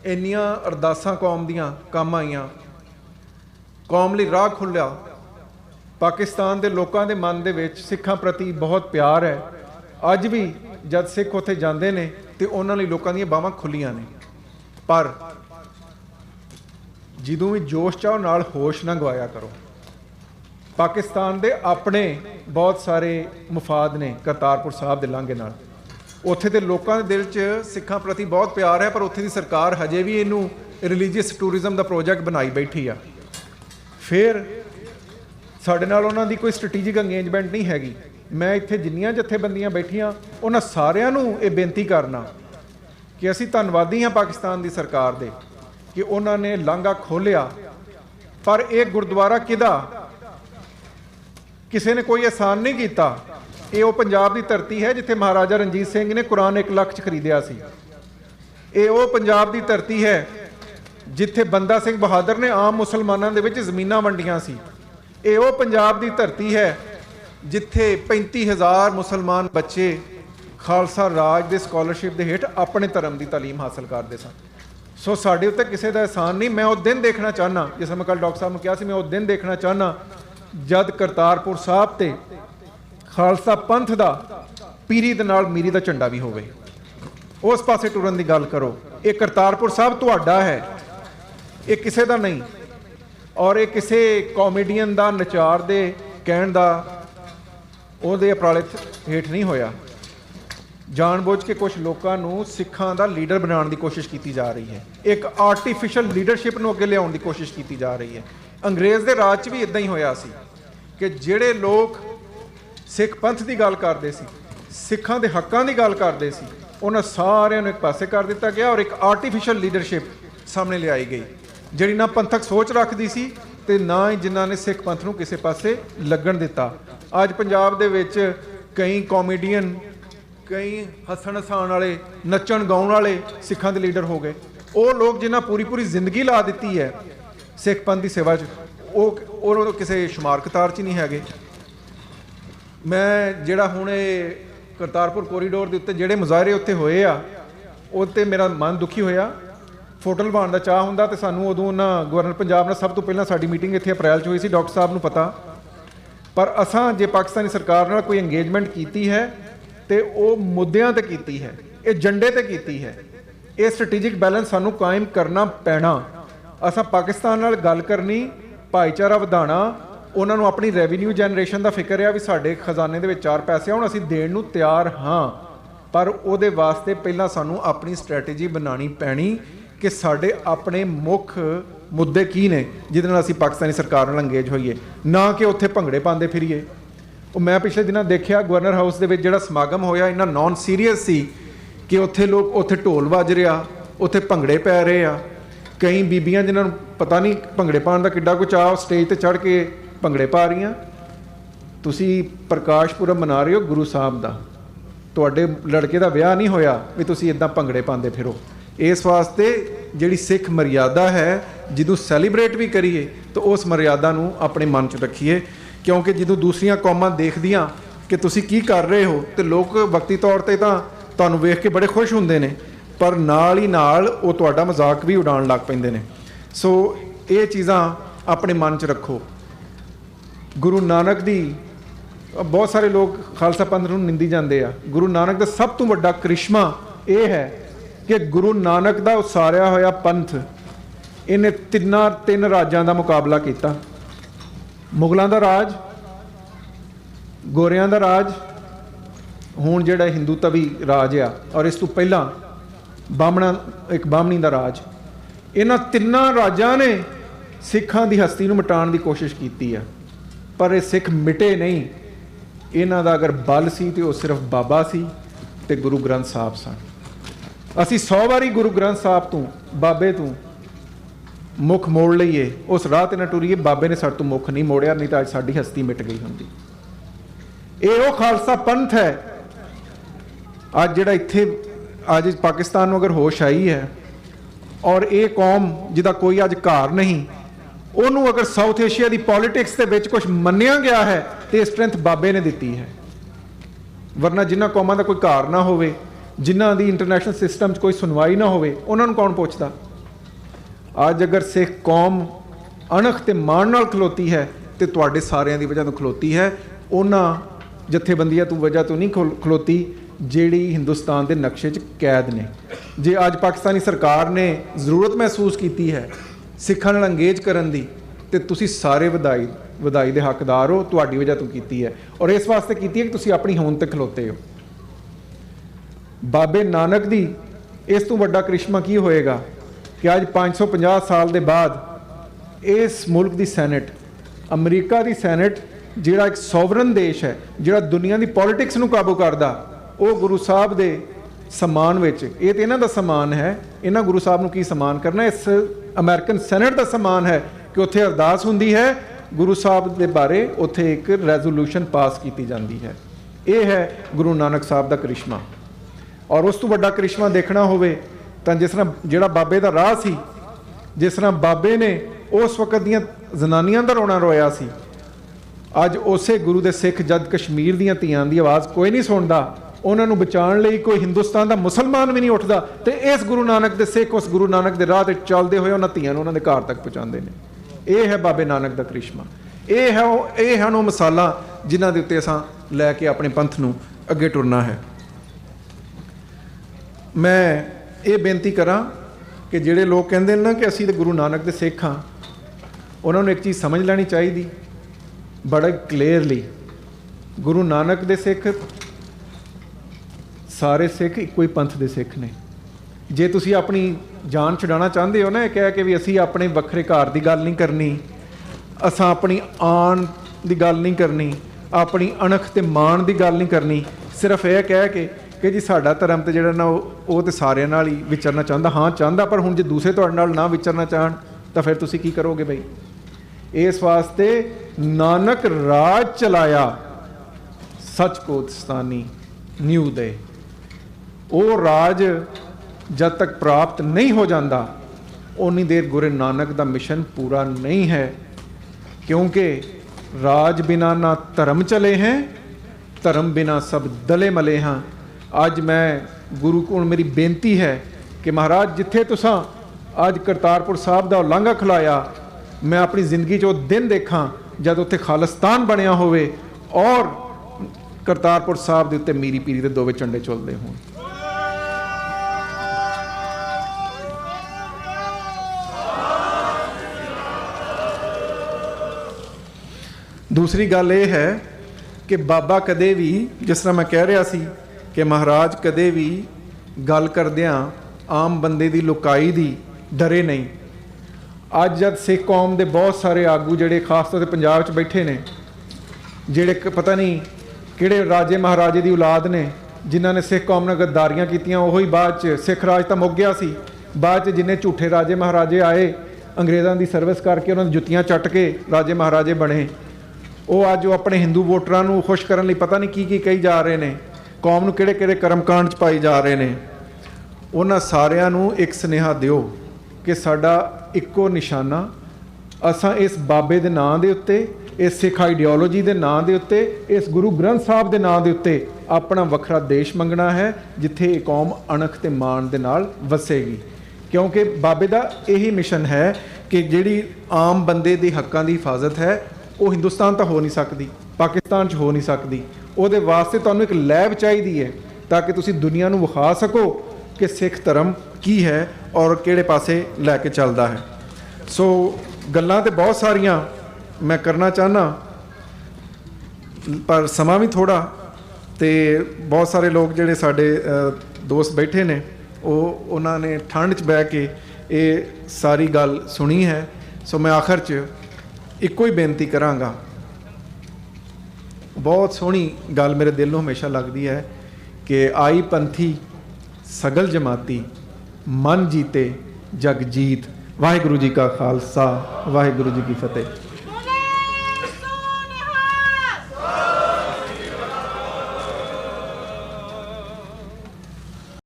ਇੰਨੀਆਂ ਅਰਦਾਸਾਂ ਕੌਮ ਦੀਆਂ ਕੰਮ ਆਈਆਂ, ਕੌਮ ਲਈ ਰਾਹ ਖੁੱਲ੍ਹਿਆ। ਪਾਕਿਸਤਾਨ ਦੇ ਲੋਕਾਂ ਦੇ ਮਨ ਦੇ ਵਿੱਚ ਸਿੱਖਾਂ ਪ੍ਰਤੀ ਬਹੁਤ ਪਿਆਰ ਹੈ। ਅੱਜ ਵੀ ਜਦ ਸਿੱਖ ਉੱਥੇ ਜਾਂਦੇ ਨੇ ਤੇ ਉਹਨਾਂ ਲਈ ਲੋਕਾਂ ਦੀਆਂ ਬਾਹਾਂ ਖੁੱਲੀਆਂ ਨੇ। ਪਰ ਜਦੋਂ ਵੀ ਜੋਸ਼ ਚਾਹੋ ਨਾਲ ਹੋਸ਼ ਨਾ ਗਵਾਇਆ ਕਰੋ। ਪਾਕਿਸਤਾਨ ਦੇ ਆਪਣੇ ਬਹੁਤ ਸਾਰੇ ਮਫਾਦ ਨੇ ਕਰਤਾਰਪੁਰ ਸਾਹਿਬ ਦੇ ਲਾਂਘੇ ਨਾਲ। ਉੱਥੇ ਦੇ ਲੋਕਾਂ ਦੇ ਦਿਲ 'ਚ ਸਿੱਖਾਂ ਪ੍ਰਤੀ ਬਹੁਤ ਪਿਆਰ ਹੈ, ਪਰ ਉੱਥੇ ਦੀ ਸਰਕਾਰ ਹਜੇ ਵੀ ਇਹਨੂੰ ਰਿਲੀਜੀਅਸ ਟੂਰਿਜ਼ਮ ਦਾ ਪ੍ਰੋਜੈਕਟ ਬਣਾਈ ਬੈਠੀ ਆ। ਫਿਰ ਸਾਡੇ ਨਾਲ ਉਹਨਾਂ ਦੀ ਕੋਈ ਸਟ੍ਰੈਟੇਜਿਕ ਅੰਗੇਜਮੈਂਟ ਨਹੀਂ ਹੈਗੀ। ਮੈਂ ਇੱਥੇ ਜਿੰਨੀਆਂ ਜਥੇਬੰਦੀਆਂ ਬੈਠੀਆਂ, ਉਹਨਾਂ ਸਾਰਿਆਂ ਨੂੰ ਇਹ ਬੇਨਤੀ ਕਰਨਾ ਕਿ ਅਸੀਂ ਧੰਨਵਾਦੀ ਹਾਂ ਪਾਕਿਸਤਾਨ ਦੀ ਸਰਕਾਰ ਦੇ ਕਿ ਉਹਨਾਂ ਨੇ ਲਾਂਘਾ ਖੋਲ੍ਹਿਆ। ਪਰ ਇਹ ਗੁਰਦੁਆਰਾ ਕਿਹਦਾ? ਕਿਸੇ ਨੇ ਕੋਈ ਅਹਿਸਾਨ ਨਹੀਂ ਕੀਤਾ। ਇਹ ਉਹ ਪੰਜਾਬ ਦੀ ਧਰਤੀ ਹੈ ਜਿੱਥੇ ਮਹਾਰਾਜਾ ਰਣਜੀਤ ਸਿੰਘ ਨੇ ਕੁਰਾਨ 1 ਲੱਖ 'ਚ ਖਰੀਦਿਆ ਸੀ। ਇਹ ਉਹ ਪੰਜਾਬ ਦੀ ਧਰਤੀ ਹੈ ਜਿੱਥੇ ਬੰਦਾ ਸਿੰਘ ਬਹਾਦਰ ਨੇ ਆਮ ਮੁਸਲਮਾਨਾਂ ਦੇ ਵਿੱਚ ਜ਼ਮੀਨਾਂ ਵੰਡੀਆਂ ਸੀ। ਇਹ ਉਹ ਪੰਜਾਬ ਦੀ ਧਰਤੀ ਹੈ ਜਿੱਥੇ 35,000 ਮੁਸਲਮਾਨ ਬੱਚੇ ਖਾਲਸਾ ਰਾਜ ਦੇ ਸਕਾਲਰਸ਼ਿਪ ਦੇ ਹੇਠ ਆਪਣੇ ਧਰਮ ਦੀ ਤਾਲੀਮ ਹਾਸਲ ਕਰਦੇ ਸਨ। ਸੋ ਸਾਡੇ ਉੱਤੇ ਕਿਸੇ ਦਾ ਅਹਿਸਾਨ ਨਹੀਂ। ਮੈਂ ਉਹ ਦਿਨ ਦੇਖਣਾ ਚਾਹੁੰਦਾ, ਜਿਸ ਮੈਂ ਕੱਲ੍ਹ ਡਾਕਟਰ ਸਾਹਿਬ ਨੂੰ ਕਿਹਾ ਸੀ, ਮੈਂ ਉਹ ਦਿਨ ਦੇਖਣਾ ਚਾਹੁੰਦਾ ਜਦ ਕਰਤਾਰਪੁਰ ਸਾਹਿਬ ਤੇ ਖਾਲਸਾ ਪੰਥ ਦਾ ਪੀਰੀ ਦੇ ਨਾਲ ਮੀਰੀ ਦਾ ਝੰਡਾ ਵੀ ਹੋਵੇ। ਉਸ ਪਾਸੇ ਟੁਰਨ ਦੀ ਗੱਲ ਕਰੋ। ਇਹ ਕਰਤਾਰਪੁਰ ਸਾਹਿਬ ਤੁਹਾਡਾ ਹੈ, ਇਹ ਕਿਸੇ ਦਾ ਨਹੀਂ। ਔਰ ਇਹ ਕਿਸੇ ਕਾਮੇਡੀਅਨ ਦਾ, ਨਚਾਰ ਦੇ ਕਹਿਣ ਦਾ, ਉਹਦੇ ਉਪਰਾਲੇ ਹੇਠ ਨਹੀਂ ਹੋਇਆ। ਜਾਣਬੁੱਝ ਕੇ ਕੁਝ ਲੋਕਾਂ ਨੂੰ ਸਿੱਖਾਂ ਦਾ ਲੀਡਰ ਬਣਾਉਣ ਦੀ ਕੋਸ਼ਿਸ਼ ਕੀਤੀ ਜਾ ਰਹੀ ਹੈ। ਇੱਕ ਆਰਟੀਫਿਸ਼ਲ ਲੀਡਰਸ਼ਿਪ ਨੂੰ ਅੱਗੇ ਲਿਆਉਣ ਦੀ ਕੋਸ਼ਿਸ਼ ਕੀਤੀ ਜਾ ਰਹੀ ਹੈ। ਅੰਗਰੇਜ਼ ਦੇ ਰਾਜ 'ਚ ਵੀ ਇਦਾਂ ਹੀ ਹੋਇਆ ਸੀ ਕਿ ਜਿਹੜੇ ਲੋਕ ਸਿੱਖ ਪੰਥ ਦੀ ਗੱਲ ਕਰਦੇ ਸੀ, ਸਿੱਖਾਂ ਦੇ ਹੱਕਾਂ ਦੀ ਗੱਲ ਕਰਦੇ ਸੀ, ਉਹਨਾਂ ਸਾਰਿਆਂ ਨੂੰ ਇੱਕ ਪਾਸੇ ਕਰ ਦਿੱਤਾ ਗਿਆ ਔਰ ਇੱਕ ਆਰਟੀਫਿਸ਼ਲ ਲੀਡਰਸ਼ਿਪ ਸਾਹਮਣੇ ਲਿਆਈ ਗਈ, ਜਿਹੜੀ ਨਾ ਪੰਥਕ ਸੋਚ ਰੱਖਦੀ ਸੀ ਤੇ ਨਾ ਹੀ ਜਿਨ੍ਹਾਂ ਨੇ ਸਿੱਖ ਪੰਥ ਨੂੰ ਕਿਸੇ ਪਾਸੇ ਲੱਗਣ ਦਿੱਤਾ। ਅੱਜ ਪੰਜਾਬ ਦੇ ਵਿੱਚ ਕਈ ਕਾਮੇਡੀਅਨ कई हसन हसाण वाले नचण गाउण वाले सिखां दे लीडर हो गए। वो लोग जिन्हां पूरी पूरी जिंदगी ला दी है सिख पंथ की सेवा वो किसी शुमार कतार च नहीं है। मैं जिहड़ा हुण करतारपुर कोरीडोर के उत्ते जिहड़े मुजाहरे उत्ते होए आ उत्ते मेरा मन दुखी होया। फोटो लवाउण दा चाह हुंदा ते सानूं उदों ना गवर्नर पंजाब नाल सब तो पहलां साडी मीटिंग इत्थे अप्रैल 'ਚ होई सी, डॉक्टर साहब नूं पता। पर असां जे पाकिस्तानी सरकार नाल कोई इंगेजमेंट कीती है तो वो मुद्दिआं ते कीती है, एजेंडे ते कीती है। ये स्ट्रेटेजिक बैलेंस सानूं कायम करना पैना। असां पाकिस्तान नाल गल करनी, भाईचारा वधाना, उन्हां नूं अपनी रैवन्यू जनरेशन का फिक्र है भी साडे खजाने दे विच 4 पैसे आउण, असीं देण नूं तैयार हाँ। पर उहदे वास्ते पहलां सानूं अपनी स्ट्रैटेजी बनानी पैनी कि साडे अपने मुख मुद्दे की ने जिहदे नाल असीं पाकिस्तानी सरकार नाल अंगेज होईए, ना कि उत्थे भंगड़े पांदे फिरीए। मैं पिछले दिनों देखिया गवर्नर हाउस दे विच जिहड़ा समागम होया इन्ना नॉन सीरीयस सी कि उत्थे लोग उत्थे ढोल वज रहा, उत्थे भंगड़े पै रहे आ। कई बीबियां जिन्हां नूं पता नहीं भंगड़े पाउण दा किड्डा कुछ आ स्टेज ते चढ़ के भंगड़े पा रहीआं। तुसीं प्रकाश पुरब मना रहे हो गुरु साहब दा, तुहाडे लड़के दा विआह नहीं होया भी तुसीं इदां भंगड़े पांदे फिरो। इस वास्ते जिहड़ी सिख मर्यादा है जिदों सैलीब्रेट भी करिए तो उस मर्यादा नूं अपने मन च रखिए, क्योंकि जो दूसरिया कौमां देखदियां कि तुसीं की कर रहे हो तो लोग वक्ती तौर पर तो तुहानूं वेख के बड़े खुश हुंदे ने, पर नाल ही नाल वो तुहाडा मजाक भी उड़ाउण लग पैंदे ने। सो ये चीज़ां अपने मन च रखो। गुरु नानक दी बहुत सारे लोग खालसा पंथ नूं निंदी जांदे आ। गुरु नानक दा सब तो वड्डा करिश्मा ये है कि गुरु नानक दा उसारिया होया पंथ इन्हें तीन राजां दा मुकाबला किया। मुगलों का राज, गोरियां दा राज, हुण जिहड़ा हिंदू तवी राज आ, और इस तो पहला एक बामणी का राज। इन्हां तिन्नां राजां ने सिखां की हस्ती नूं मिटाउण की कोशिश की है, पर ये सिख मिटे नहीं। इन्हां दा अगर बल सी तो वो सिर्फ बाबा सी ते गुरु ग्रंथ साहब सन। असी 100 वारी गुरु ग्रंथ साहब तो बाबे तो मुख मोड़ लईए, उस राह ते ना टुरीए, बाबे ने साडे तो मुख नहीं मोड़िया, नहीं तो अज साडी हस्ती मिट गई होंदी। ये वो खालसा पंथ है अज जिहड़ा इत्थे अज पाकिस्तान नूं अगर होश आई है, और ये कौम जिहदा कोई अज घर नहीं, उन्होंने अगर साउथ एशिया की पॉलिटिक्स के विच कुछ मन्निया गया है तो ये स्ट्रेंथ बाबे ने दी है। वरना जिन्हां कौमां का कोई घर ना होवे, जिन्हां दी इंटरनेशनल सिस्टम कोई सुनवाई ना होवे, उन्होंने कौन पुछदा। अज अगर सिख कौम अणख ते मान नाल खलोती है तो तुहाडे सारिਆਂ ਦੀ वजह तो खलोती है। उन्हां जथेबंदियां तो वजह तो नहीं खलोती ਜਿਹੜੀ हिंदुस्तान के नक्शे च कैद ने। जे अज पाकिस्तानी सरकार ने जरूरत महसूस की है सिखां नाल अंगेज करन दी, ते तुसी सारे वधाई दे हकदार हो, तुहाडी वजह तो की है, और इस वास्ते की है कि तुसी अपनी होंद ते खलोते हो। बाबे नानक दी इस तो वड्डा करिश्मा की होएगा कि अज 550 साल के बाद इस मुल्क की सैनेट, अमरीका की सैनेट जिहड़ा एक सॉवरन देश है, जिहड़ा दुनिया की पॉलिटिक्स नूं काबू करदा, वो गुरु साहब के सम्मान विच, ये तो इन्हां दा सम्मान है, इन्हां गुरु साहब नूं की सम्मान करना। इस अमेरिकन सैनेट का सम्मान है कि उत्थे अरदास हुंदी है, गुरु साहब के बारे उत्थे एक रेजोल्यूशन पास की जाती है। ये है गुरु नानक साहब का करिश्मा। और उस तो वड्डा करिश्मा देखना होवे तो जिस तरह जिहड़ा बाबे का राह सी, जिस तरह बाबे ने उस वक्त दियां जनानियां दा रोना रोया सी, अज उसे गुरु दे सिख जद कश्मीर दियां धीआं दी आवाज़ कोई नहीं सुनता, उन्होंने बचाने लई कोई हिंदुस्तान का मुसलमान भी नहीं उठता, तो इस गुरु नानक के सिख उस गुरु नानक के राह चलते हुए उन्होंने धीआं उन्होंने घर तक पहुँचाते हैं। ये है बाबे नानक का करिश्मा। ये है वो मिसालां जिन्हां दे उत्ते असां लैके अपने पंथ नूं अगे टुरना है। मैं ये बेनती करा कि जिहड़े लोग कहंदे ना कि असीं ते गुरु नानक दे सिख हाँ, उन्होंने एक चीज़ समझ लैनी चाहिए बड़ा क्लीयरली, गुरु नानक दे सिख सारे सिख इक्को ही पंथ दे सिख ने। जे तुसीं अपनी जान छुड़ाना चाहते हो ना, कह के भी असीं अपने वखरे घर की गल नहीं करनी, असां अपनी आन की गल नहीं करनी, अपनी अणख ते मान की गल नहीं करनी, सिर्फ यह कह के कि जी साडा धर्म तो जिहड़ा ना वो तो सारिਆਂ नाल ही विचरना चाहता, हाँ चाहता, पर हुण जे दूसरे तुहाडे नाल ना विचरना चाहन तो फिर तुसीं की करोगे बई। इस वास्ते नानक राज चलाया सच को स्थानी न्यू दे, ਉਹ ਰਾਜ ਜਦ ਤੱਕ ਪ੍ਰਾਪਤ ਨਹੀਂ ਹੋ ਜਾਂਦਾ ਉਨੀ ਦੇਰ ਗੁਰੂ ਨਾਨਕ ਦਾ ਮਿਸ਼ਨ ਪੂਰਾ ਨਹੀਂ ਹੈ। ਕਿਉਂਕਿ ਰਾਜ ਬਿਨਾ ਨਾ ਧਰਮ ਚਲੇ ਹੈ, ਧਰਮ ਬਿਨਾ ਸਭ ਦਲੇ ਮਲੇ ਹਾਂ। ਅੱਜ ਮੈਂ ਗੁਰੂ ਕੋਲ ਮੇਰੀ ਬੇਨਤੀ ਹੈ ਕਿ ਮਹਾਰਾਜ ਜਿੱਥੇ ਤੁਸੀਂ ਅੱਜ ਕਰਤਾਰਪੁਰ ਸਾਹਿਬ ਦਾ ਉਲਾਂਘਾ ਖਿਲਾਇਆ, ਮੈਂ ਆਪਣੀ ਜ਼ਿੰਦਗੀ 'ਚ ਉਹ ਦਿਨ ਦੇਖਾਂ ਜਦ ਉੱਥੇ ਖਾਲਿਸਤਾਨ ਬਣਿਆ ਹੋਵੇ ਔਰ ਕਰਤਾਰਪੁਰ ਸਾਹਿਬ ਦੇ ਉੱਤੇ ਮੀਰੀ ਪੀਰੀ ਦੇ ਦੋਵੇਂ ਝੰਡੇ ਝੁਲਦੇ ਹੋਣ। ਦੂਸਰੀ ਗੱਲ ਇਹ ਹੈ ਕਿ ਬਾਬਾ ਕਦੇ ਵੀ, ਜਿਸ ਤਰ੍ਹਾਂ ਮੈਂ ਕਹਿ ਰਿਹਾ ਸੀ ਕਿ ਮਹਾਰਾਜ ਕਦੇ ਵੀ ਗੱਲ ਕਰਦਿਆਂ ਆਮ ਬੰਦੇ ਦੀ ਲੁਕਾਈ ਦੀ ਡਰੇ ਨਹੀਂ। ਅੱਜ ਜਦ ਸਿੱਖ ਕੌਮ ਦੇ ਬਹੁਤ ਸਾਰੇ ਆਗੂ ਜਿਹੜੇ ਖਾਸ ਤੌਰ 'ਤੇ ਪੰਜਾਬ 'ਚ ਬੈਠੇ ਨੇ, ਜਿਹੜੇ ਪਤਾ ਨਹੀਂ ਕਿਹੜੇ ਰਾਜੇ ਮਹਾਰਾਜੇ ਦੀ ਔਲਾਦ ਨੇ, ਜਿਨ੍ਹਾਂ ਨੇ ਸਿੱਖ ਕੌਮ ਨਾਲ ਗੱਦਾਰੀਆਂ ਕੀਤੀਆਂ, ਉਹੀ ਬਾਅਦ 'ਚ ਸਿੱਖ ਰਾਜ ਤਾਂ ਮੁੱਕ ਗਿਆ ਸੀ, ਬਾਅਦ 'ਚ ਜਿੰਨੇ ਝੂਠੇ ਰਾਜੇ ਮਹਾਰਾਜੇ ਆਏ ਅੰਗਰੇਜ਼ਾਂ ਦੀ ਸਰਵਿਸ ਕਰਕੇ ਉਹਨਾਂ ਦੀ ਜੁੱਤੀਆਂ ਚੱਟ ਕੇ ਰਾਜੇ ਮਹਾਰਾਜੇ ਬਣੇ, ਉਹ ਅੱਜ ਉਹ ਆਪਣੇ ਹਿੰਦੂ ਵੋਟਰਾਂ ਨੂੰ ਖੁਸ਼ ਕਰਨ ਲਈ ਪਤਾ ਨਹੀਂ ਕੀ ਕੀ ਕਹੀ ਜਾ ਰਹੇ ਨੇ, ਕੌਮ ਨੂੰ ਕਿਹੜੇ ਕਿਹੜੇ ਕਰਮਕਾਂਡ 'ਚ ਪਾਈ ਜਾ ਰਹੇ ਨੇ। ਉਹਨਾਂ ਸਾਰਿਆਂ ਨੂੰ ਇੱਕ ਸੁਨੇਹਾ ਦਿਓ ਕਿ ਸਾਡਾ ਇੱਕੋ ਨਿਸ਼ਾਨਾ, ਅਸਾਂ ਇਸ ਬਾਬੇ ਦੇ ਨਾਂ ਦੇ ਉੱਤੇ, ਇਸ ਸਿੱਖ ਆਈਡੀਓਲੋਜੀ ਦੇ ਨਾਂ ਦੇ ਉੱਤੇ, ਇਸ ਗੁਰੂ ਗ੍ਰੰਥ ਸਾਹਿਬ ਦੇ ਨਾਂ ਦੇ ਉੱਤੇ ਆਪਣਾ ਵੱਖਰਾ ਦੇਸ਼ ਮੰਗਣਾ ਹੈ ਜਿੱਥੇ ਇਹ ਕੌਮ ਅਣਖ ਤੇ ਮਾਣ ਦੇ ਨਾਲ ਵਸੇਗੀ। ਕਿਉਂਕਿ ਬਾਬੇ ਦਾ ਇਹੀ ਮਿਸ਼ਨ ਹੈ ਕਿ ਜਿਹੜੀ ਆਮ ਬੰਦੇ ਦੇ ਹੱਕਾਂ ਦੀ ਹਿਫਾਜ਼ਤ ਹੈ ਉਹ ਹਿੰਦੁਸਤਾਨ ਤਾਂ ਹੋ ਨਹੀਂ ਸਕਦੀ, ਪਾਕਿਸਤਾਨ 'ਚ ਹੋ ਨਹੀਂ ਸਕਦੀ। ਉਹਦੇ ਵਾਸਤੇ ਤੁਹਾਨੂੰ ਇੱਕ ਲੈਬ ਚਾਹੀਦੀ ਹੈ ਤਾਂ ਕਿ ਤੁਸੀਂ ਦੁਨੀਆ ਨੂੰ ਵਿਖਾ ਸਕੋ ਕਿ ਸਿੱਖ ਧਰਮ ਕੀ ਹੈ ਔਰ ਕਿਹੜੇ ਪਾਸੇ ਲੈ ਕੇ ਚੱਲਦਾ ਹੈ। ਸੋ ਗੱਲਾਂ ਤਾਂ ਬਹੁਤ ਸਾਰੀਆਂ ਮੈਂ ਕਰਨਾ ਚਾਹੁੰਦਾ, ਪਰ ਸਮਾਂ ਵੀ ਥੋੜ੍ਹਾ, ਅਤੇ ਬਹੁਤ ਸਾਰੇ ਲੋਕ ਜਿਹੜੇ ਸਾਡੇ ਦੋਸਤ ਬੈਠੇ ਨੇ ਉਹਨਾਂ ਨੇ ਠੰਡ 'ਚ ਬਹਿ ਕੇ ਇਹ ਸਾਰੀ ਗੱਲ ਸੁਣੀ ਹੈ। ਸੋ ਮੈਂ ਆਖਰ 'ਚ ਇੱਕੋ ਹੀ ਬੇਨਤੀ ਕਰਾਂਗਾ, ਬਹੁਤ ਸੋਹਣੀ ਗੱਲ ਮੇਰੇ ਦਿਲ ਨੂੰ ਹਮੇਸ਼ਾ ਲੱਗਦੀ ਹੈ ਕਿ ਆਈ ਪੰਥੀ ਸਗਲ ਜਮਾਤੀ, ਮਨ ਜੀਤੇ ਜਗ ਜੀਤ। ਵਾਹਿਗੁਰੂ ਜੀ ਕਾ ਖਾਲਸਾ, ਵਾਹਿਗੁਰੂ ਜੀ ਕੀ ਫਤਿਹ।